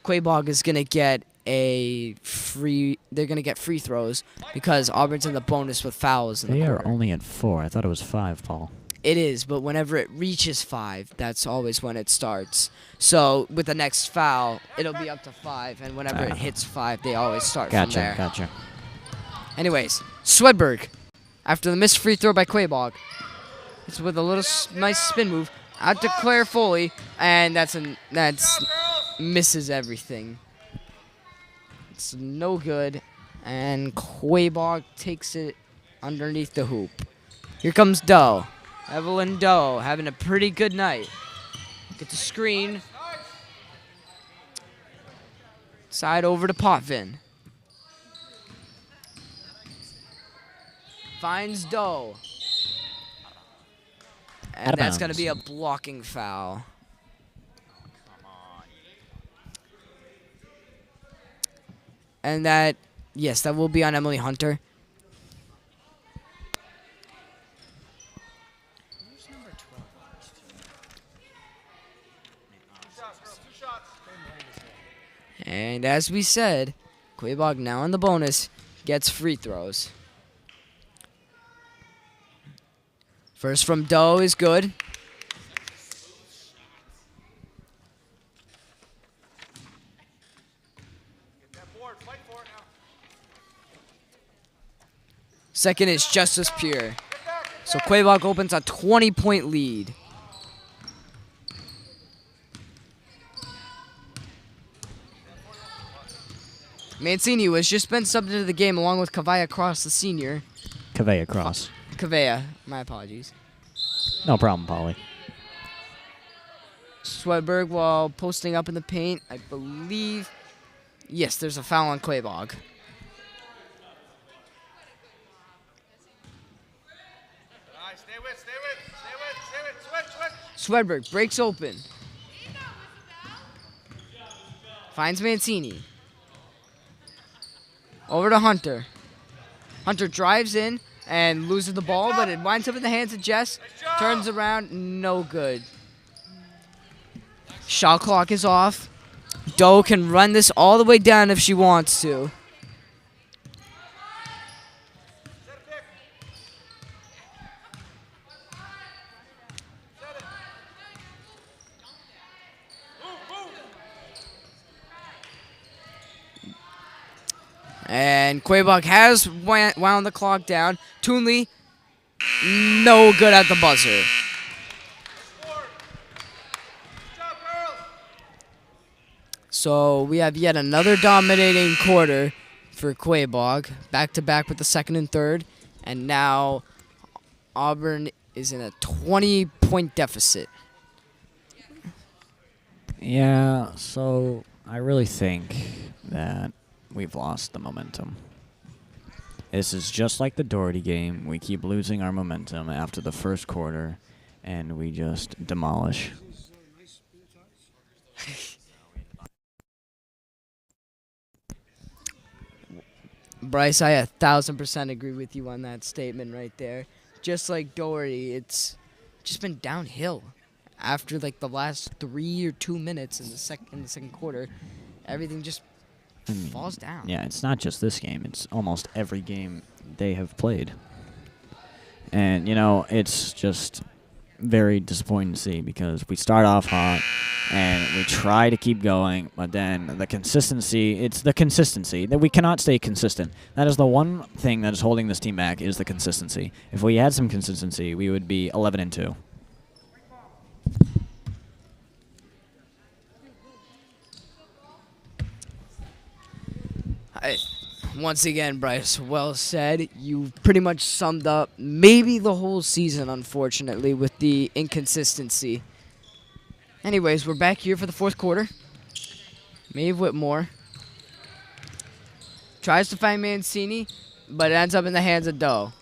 Quaboag is going to get they're going to get free throws because Auburn's in the bonus with fouls. They are only at 4. I thought it was 5, Paul. It is, but whenever it reaches 5, that's always when it starts. So with the next foul, it'll be up to 5, and whenever it hits 5, they always start from there. Gotcha. Anyways, Swedberg, after the missed free throw by Quaboag, it's with a little nice spin move out to Claire Foley, and that's misses everything. It's no good, and Quaboag takes it underneath the hoop. Here comes Doe. Evelyn Doe having a pretty good night. Gets a screen. Side over to Potvin. Finds Doe. And that's going to be a blocking foul. And that will be on Emily Hunter. And as we said, Quaboag now in the bonus gets free throws. First from Doe is good. Second is just as pure. So Quaboag opens a 20-point lead. Mancini was just been subbed into the game along with Kavaya Cross, the senior. Kavaya Cross. Kavaya, my apologies. No problem, Polly. Swedberg while posting up in the paint, I believe. Yes, there's a foul on Quaboag. Swedberg breaks open. Finds Mancini. Over to Hunter. Hunter drives in and loses the ball, but it winds up in the hands of Jess. Turns around, no good. Shot clock is off. Doe can run this all the way down if she wants to. And Quaboag has wound the clock down. Toonley, no good at the buzzer. So we have yet another dominating quarter for Quaboag. Back-to-back with the second and third. And now Auburn is in a 20-point deficit. Yeah, so I really think that we've lost the momentum. This is just like the Doherty game. We keep losing our momentum after the first quarter, and we just demolish. Bryce, I 1,000% agree with you on that statement right there. Just like Doherty, it's just been downhill. After like the last 3 or 2 minutes in the second quarter, everything just falls down. Yeah, it's not just this game. It's almost every game they have played. And, you know, it's just very disappointing to see because we start off hot and we try to keep going, but then the consistency, it's the consistency that we cannot stay consistent. That is the one thing that is holding this team back is the consistency. If we had some consistency, we would be 11-2. Once again, Bryce, well said. You pretty much summed up maybe the whole season, unfortunately, with the inconsistency. Anyways, we're back here for the fourth quarter. Maeve Whitmore tries to find Mancini, but it ends up in the hands of Doe.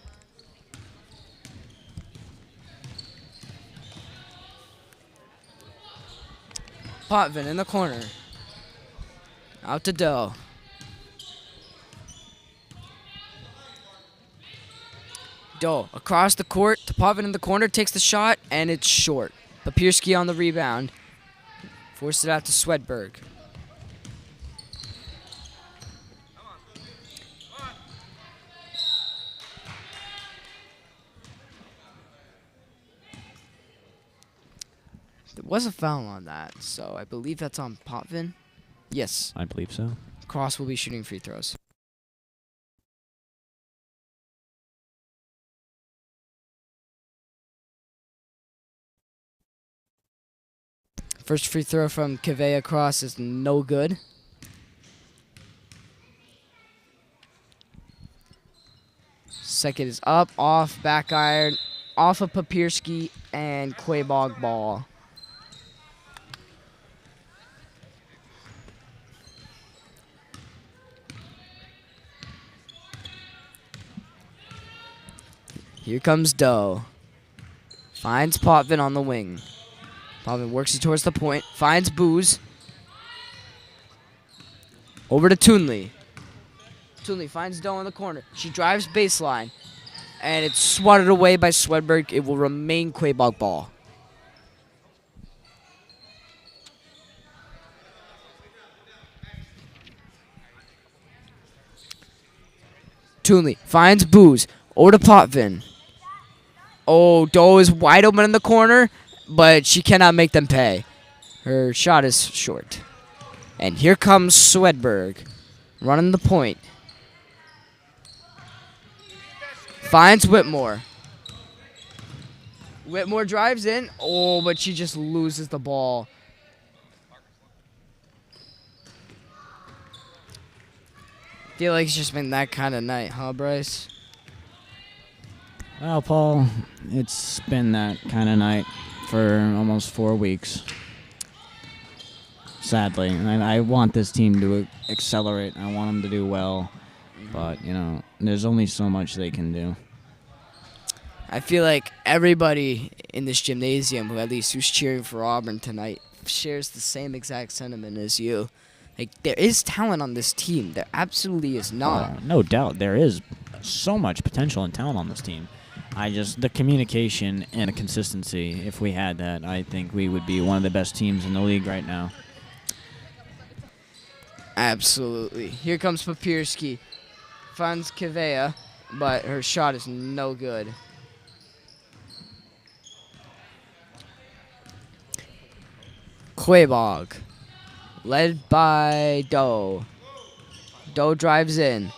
Potvin in the corner. Out to Doe. Doe across the court to Potvin in the corner, takes the shot, and it's short. Papirski on the rebound. Forced it out to Swedberg. There was a foul on that, so I believe that's on Potvin. Yes. I believe so. Cross will be shooting free throws. First free throw from Quaboag Cross is no good. Second is up, off, back iron, off of Papirski, and Quaboag ball. Here comes Doe. Finds Potvin on the wing. Potvin works it towards the point. Finds Booze. Over to Toonley. Toonley finds Doe in the corner. She drives baseline. And it's swatted away by Swedberg. It will remain Quaboag ball. Toonley finds Booze. Over to Potvin. Oh, Doe is wide open in the corner, but she cannot make them pay. Her shot is short. And here comes Swedberg, running the point. Finds Whitmore. Whitmore drives in. Oh, but she just loses the ball. Feel like it's just been that kind of night, huh, Bryce? Well, Paul, it's been that kind of night for almost 4 weeks. Sadly, and I want this team to accelerate. I want them to do well, but there's only so much they can do. I feel like everybody in this gymnasium, who's cheering for Auburn tonight, shares the same exact sentiment as you. Like, there is talent on this team. There absolutely is not. No doubt, there is so much potential and talent on this team. The communication and the consistency, if we had that, I think we would be one of the best teams in the league right now. Absolutely. Here comes Papirski. Finds Quaboag, but her shot is no good. Quaboag, led by Doe. Doe drives in.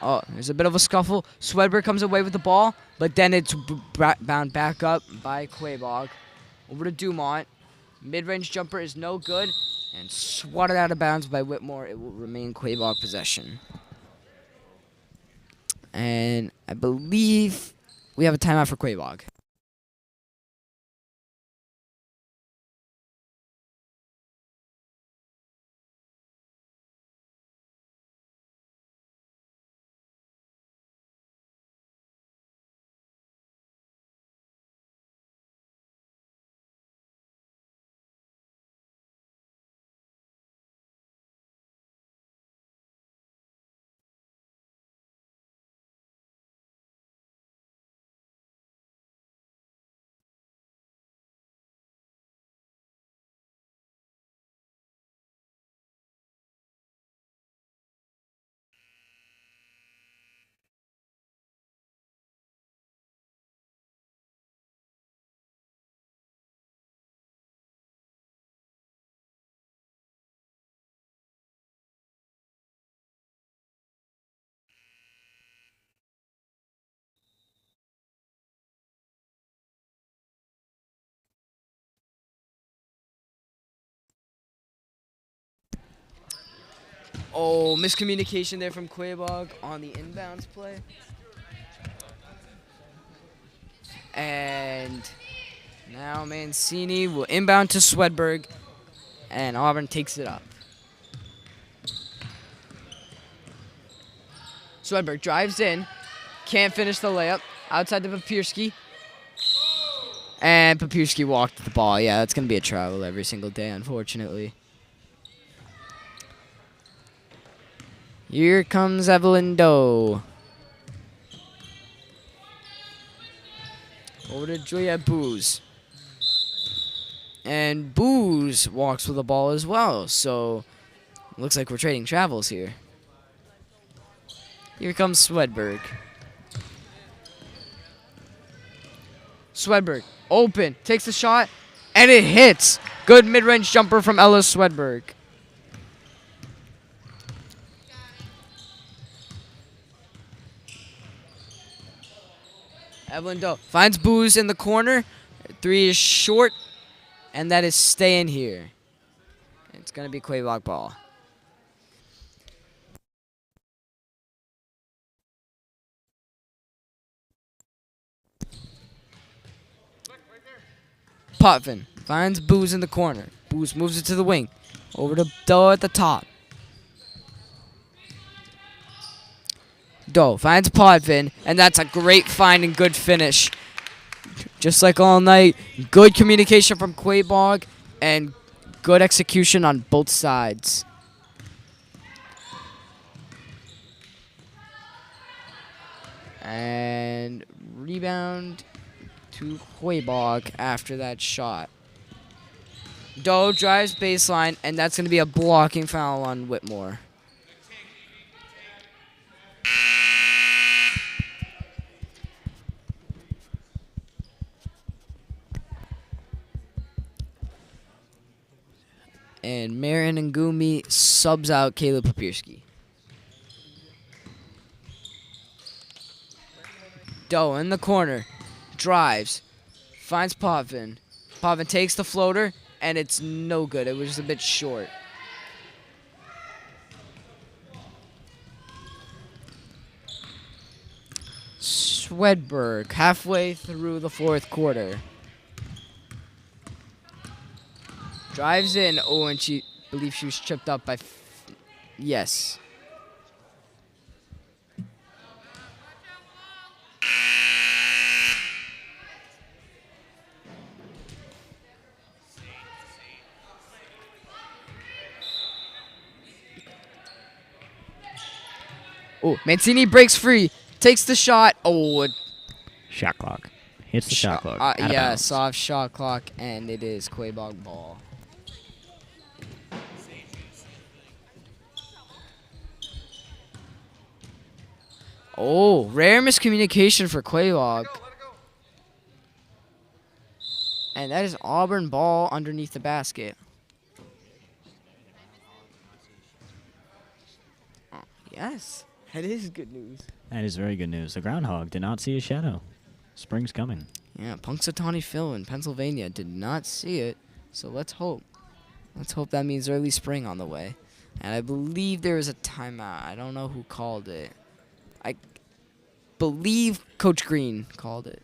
Oh, there's a bit of a scuffle. Swedberg comes away with the ball, but then it's bound back up by Quaboag. Over to Dumont. Mid-range jumper is no good, and swatted out of bounds by Whitmore. It will remain Quaboag possession. And I believe we have a timeout for Quaboag. Oh, miscommunication there from Quaboag on the inbounds play. And now Mancini will inbound to Swedberg, and Auburn takes it up. Swedberg drives in, can't finish the layup, outside to Papirski. And Papirski walked the ball. Yeah, that's going to be a travel every single day, unfortunately. Here comes Evelyn Doe. Over to Juliet Booze. And Booze walks with the ball as well. So, looks like we're trading travels here. Here comes Swedberg. Swedberg, open, takes the shot, And it hits. Good mid-range jumper from Ellis Swedberg. Evelyn Doe finds Booze in the corner. 3 is short, and that is staying here. It's going to be Quaboag ball. Potvin finds Booze in the corner. Booze moves it to the wing. Over to Doe at the top. Doe finds Potvin, and that's a great find and good finish. Just like all night, good communication from Quaboag and good execution on both sides. And rebound to Quaboag after that shot. Doe drives baseline, and that's going to be a blocking foul on Whitmore. And Marin and Gumi subs out Caleb Papirski. Doe in the corner. Drives. Finds Potvin. Potvin takes the floater, and it's no good. It was just a bit short. Swedberg halfway through the fourth quarter. Drives in. Oh, and she believes she was tripped up by... yes. Oh, Mancini breaks free. Takes the shot. Oh, Shot clock. Hits the shot clock. Out of yeah, bounds. soft shot clock, and it is Quaboag ball. Oh, rare miscommunication for Quaboag. And that is Auburn ball underneath the basket. Oh, yes, that is good news. That is very good news. The groundhog did not see a shadow. Spring's coming. Yeah, Punxsutawney Phil in Pennsylvania did not see it, so let's hope. Let's hope that means early spring on the way. And I believe there was a timeout. I don't know who called it. I believe Coach Green called it.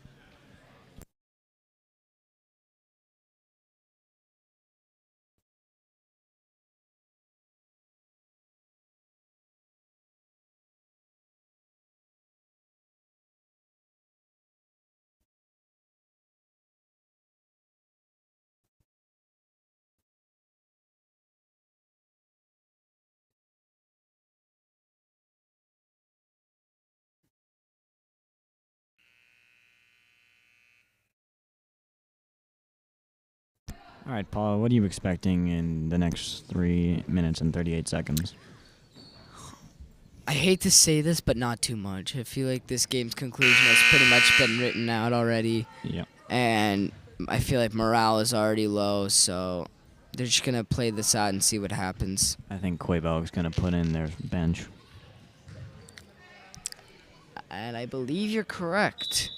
All right, Paul, what are you expecting in the next 3 minutes and 38 seconds? I hate to say this, but not too much. I feel like this game's conclusion has pretty much been written out already. Yep. And I feel like morale is already low, so they're just going to play this out and see what happens. I think Quaboag's going to put in their bench. And I believe you're correct.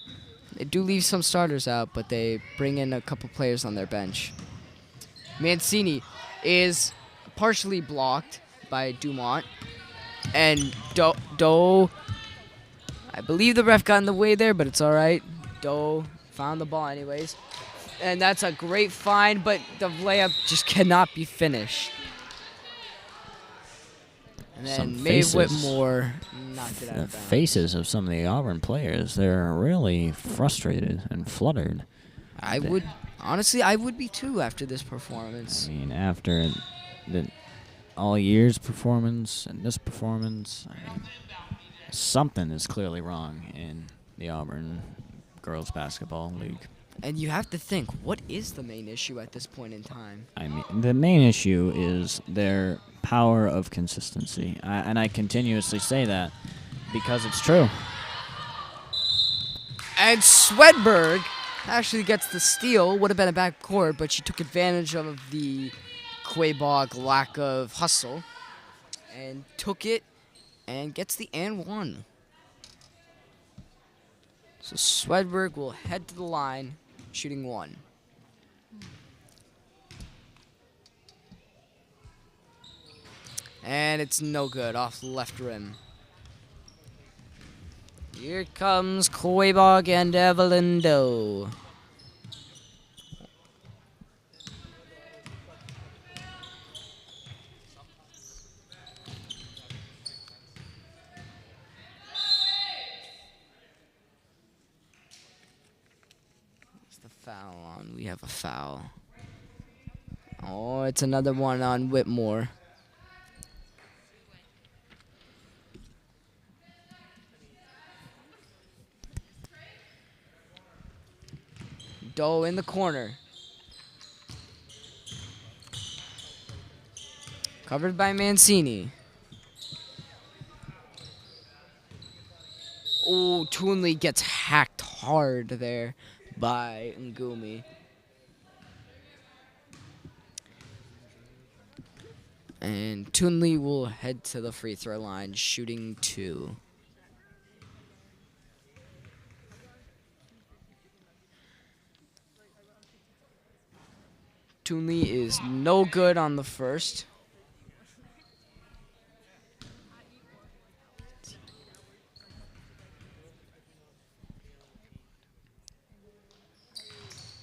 They do leave some starters out, but they bring in a couple players on their bench. Mancini is partially blocked by Dumont. And Doe, I believe the ref got in the way there, but it's all right. Doe found the ball anyways. And that's a great find, but the layup just cannot be finished. And then Some Mae faces. Whitmore knocked it out The of bounds. faces of some of the Auburn players, they're really frustrated and fluttered. I would, honestly, I would be too after this performance. I mean, after the all year's performance and this performance, I mean, something is clearly wrong in the Auburn girls basketball league. And you have to think, what is the main issue at this point in time? I mean, the main issue is their power of consistency, and I continuously say that because it's true. And Swedberg actually gets the steal. Would have been a backcourt, but she took advantage of the Quaboag lack of hustle and took it and gets the and one. So Swedberg will head to the line, shooting one. And it's no good, off the left rim. Here comes Quaboag and Evelyn Doe. What's the foul on? We have a foul. Oh, it's another one on Whitmore. Doe in the corner. Covered by Mancini. Oh, Toonley gets hacked hard there by Ngumi. And Toonley will head to the free throw line, shooting two. Toonley is no good on the first.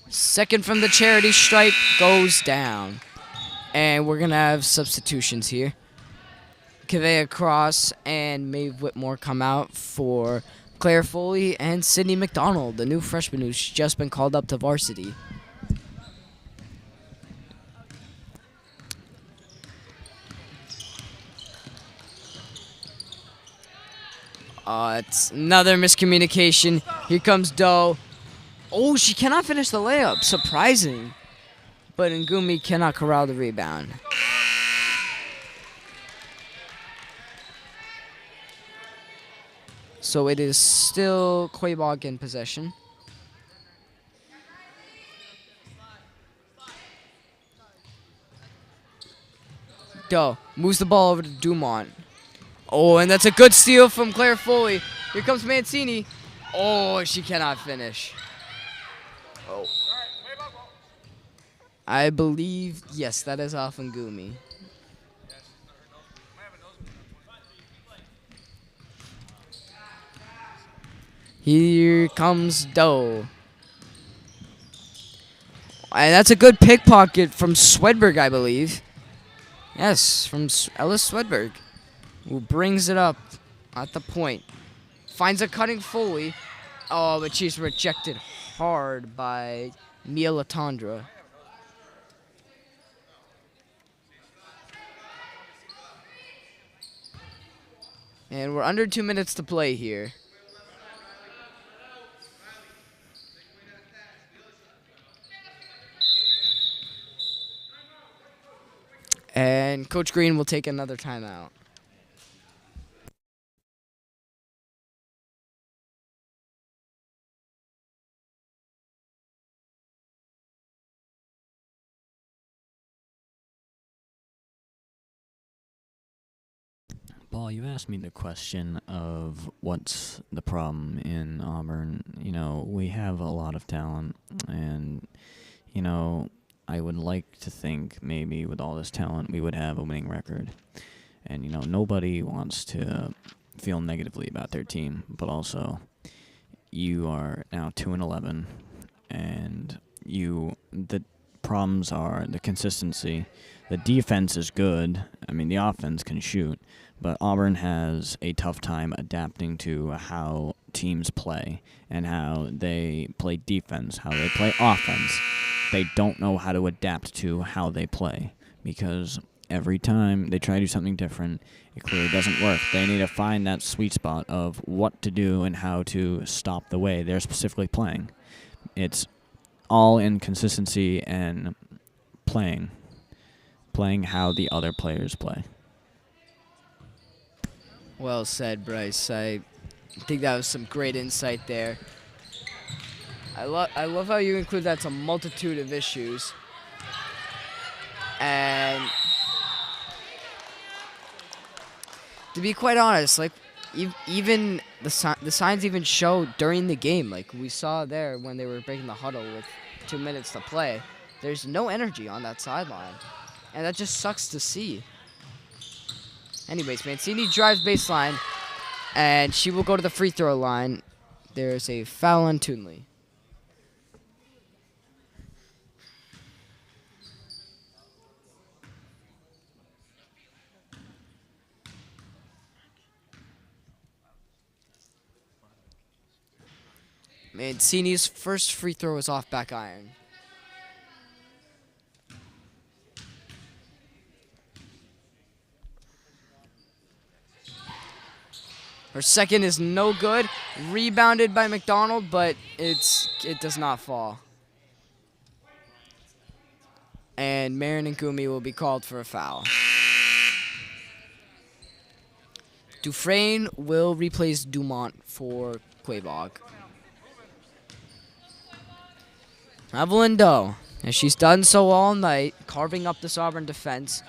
Second from the charity stripe goes down. And we're going to have substitutions here. Kavea Cross and Maeve Whitmore come out for Claire Foley and Sydney McDonald, the new freshman who's just been called up to varsity. It's another miscommunication. Here comes Doe. Oh, she cannot finish the layup. Surprising. But Ngumi cannot corral the rebound. So it is still Quaboag in possession. Doe moves the ball over to Dumont. Oh, and that's a good steal from Claire Foley. Here comes Mancini. Oh, she cannot finish. Oh. I believe, yes, that is off Ngumi. Here comes Doe. And that's a good pickpocket from Swedberg, I believe. Yes, from Ellis Swedberg, who brings it up at the point. Finds a cutting Foley. Oh, but she's rejected hard by Mia Latondra. And we're under 2 minutes to play here. And Coach Green will take another timeout. Paul, you asked me the question of what's the problem in Auburn. You know, we have a lot of talent, and, you know, I would like to think maybe with all this talent we would have a winning record. And, you know, nobody wants to feel negatively about their team, but also you are now 2-11, and the problems are the consistency. The defense is good. I mean, the offense can shoot. But Auburn has a tough time adapting to how teams play and how they play defense, how they play offense. They don't know how to adapt to how they play because every time they try to do something different, it clearly doesn't work. They need to find that sweet spot of what to do and how to stop the way they're specifically playing. It's all in consistency and playing how the other players play. Well said, Bryce. I think that was some great insight there. I love how you include that's a multitude of issues. And to be quite honest, like even the signs even show during the game, like we saw there when they were breaking the huddle with 2 minutes to play. There's no energy on that sideline, and that just sucks to see. Anyways, Mancini drives baseline, and she will go to the free throw line. There's a foul on Toonley. Mancini's first free throw is off back iron. Her second is no good. Rebounded by McDonald, but it does not fall. And Marin and Gumi will be called for a foul. Dufresne will replace Dumont for Quaboag. Evelyn Doe, as she's done so all night, carving up this Auburn defense,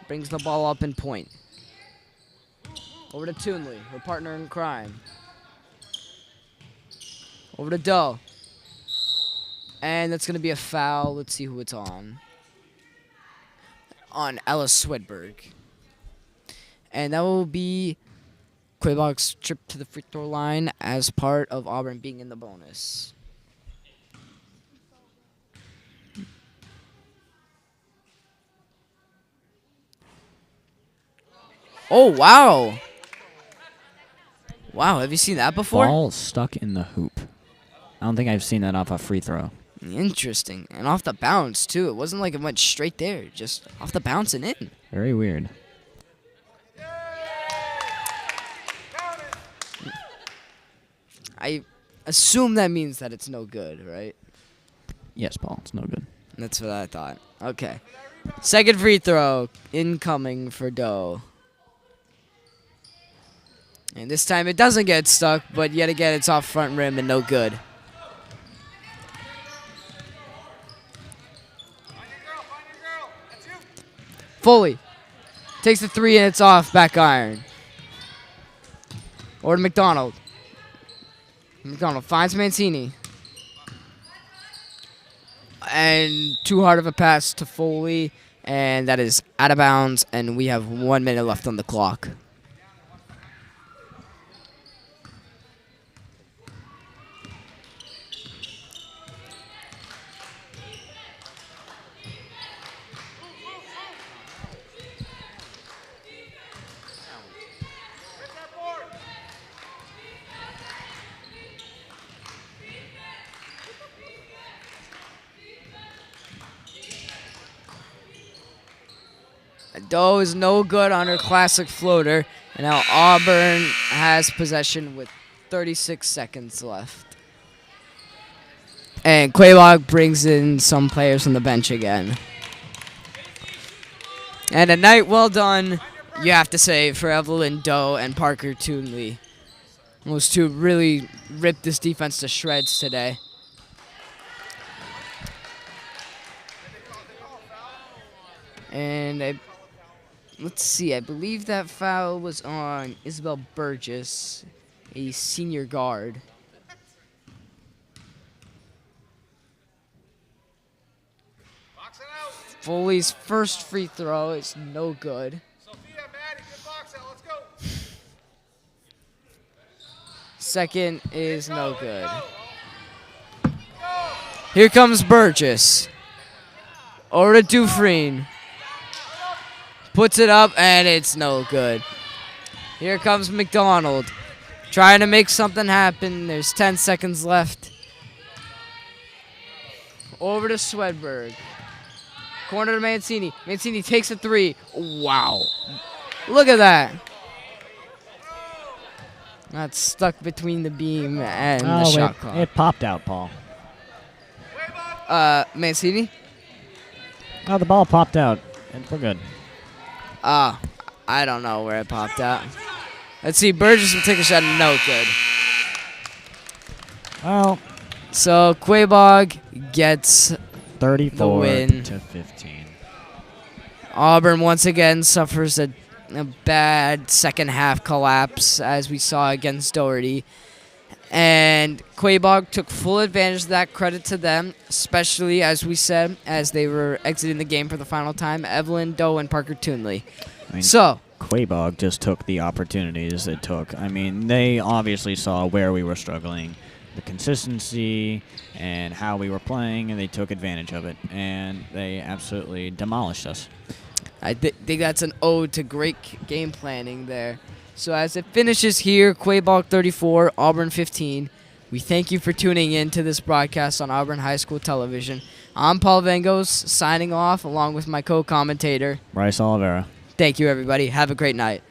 brings the ball up in point. Over to Toonley, her partner in crime. Over to Doe. And that's going to be a foul. Let's see who it's on. On Ellis Swedberg. And that will be Quaboag's trip to the free throw line as part of Auburn being in the bonus. Oh, wow. Wow, have you seen that before? Ball stuck in the hoop. I don't think I've seen that off a free throw. Interesting. And off the bounce, too. It wasn't like it went straight there. Just off the bounce and in. Very weird. I assume that means that it's no good, right? Yes, Paul. It's no good. That's what I thought. Okay. Second free throw incoming for Doe. And this time it doesn't get stuck, but yet again it's off front rim and no good. Foley takes the three and it's off back iron. Or to McDonald. McDonald finds Mancini. And too hard of a pass to Foley. And that is out of bounds. And we have 1 minute left on the clock. Doe is no good on her classic floater. And now Auburn has possession with 36 seconds left. And Quaboag brings in some players on the bench again. And a night well done, you have to say, for Evelyn Doe and Parker Toonley. Those two really ripped this defense to shreds today. And let's see, I believe that foul was on Isabel Burgess, a senior guard. Foley's first free throw is no good. Second is no good. Here comes Burgess. Over to Dufresne. Puts it up, and it's no good. Here comes McDonald. Trying to make something happen. There's 10 seconds left. Over to Swedberg. Corner to Mancini. Mancini takes a three. Wow. Look at that. That's stuck between the beam and the shot clock. It popped out, Paul. Mancini? Oh, the ball popped out. And we're good. I don't know where it popped out. Let's see. Burgess will take a shot. No good. Well, So Quaboag gets 34 win. to 15. Auburn once again suffers a bad second half collapse as we saw against Doherty. And Quaboag took full advantage of that. Credit to them, especially as we said, as they were exiting the game for the final time, Evelyn Doe and Parker Toonley. I mean, So Quaboag just took the opportunities it took. I mean, they obviously saw where we were struggling, the consistency, and how we were playing, and they took advantage of it. And they absolutely demolished us. I think that's an ode to great game planning there. So as it finishes here, Quaboag 34, Auburn 15. We thank you for tuning in to this broadcast on Auburn High School Television. I'm Paul Vengos, signing off along with my co-commentator. Bryce Oliveira. Thank you, everybody. Have a great night.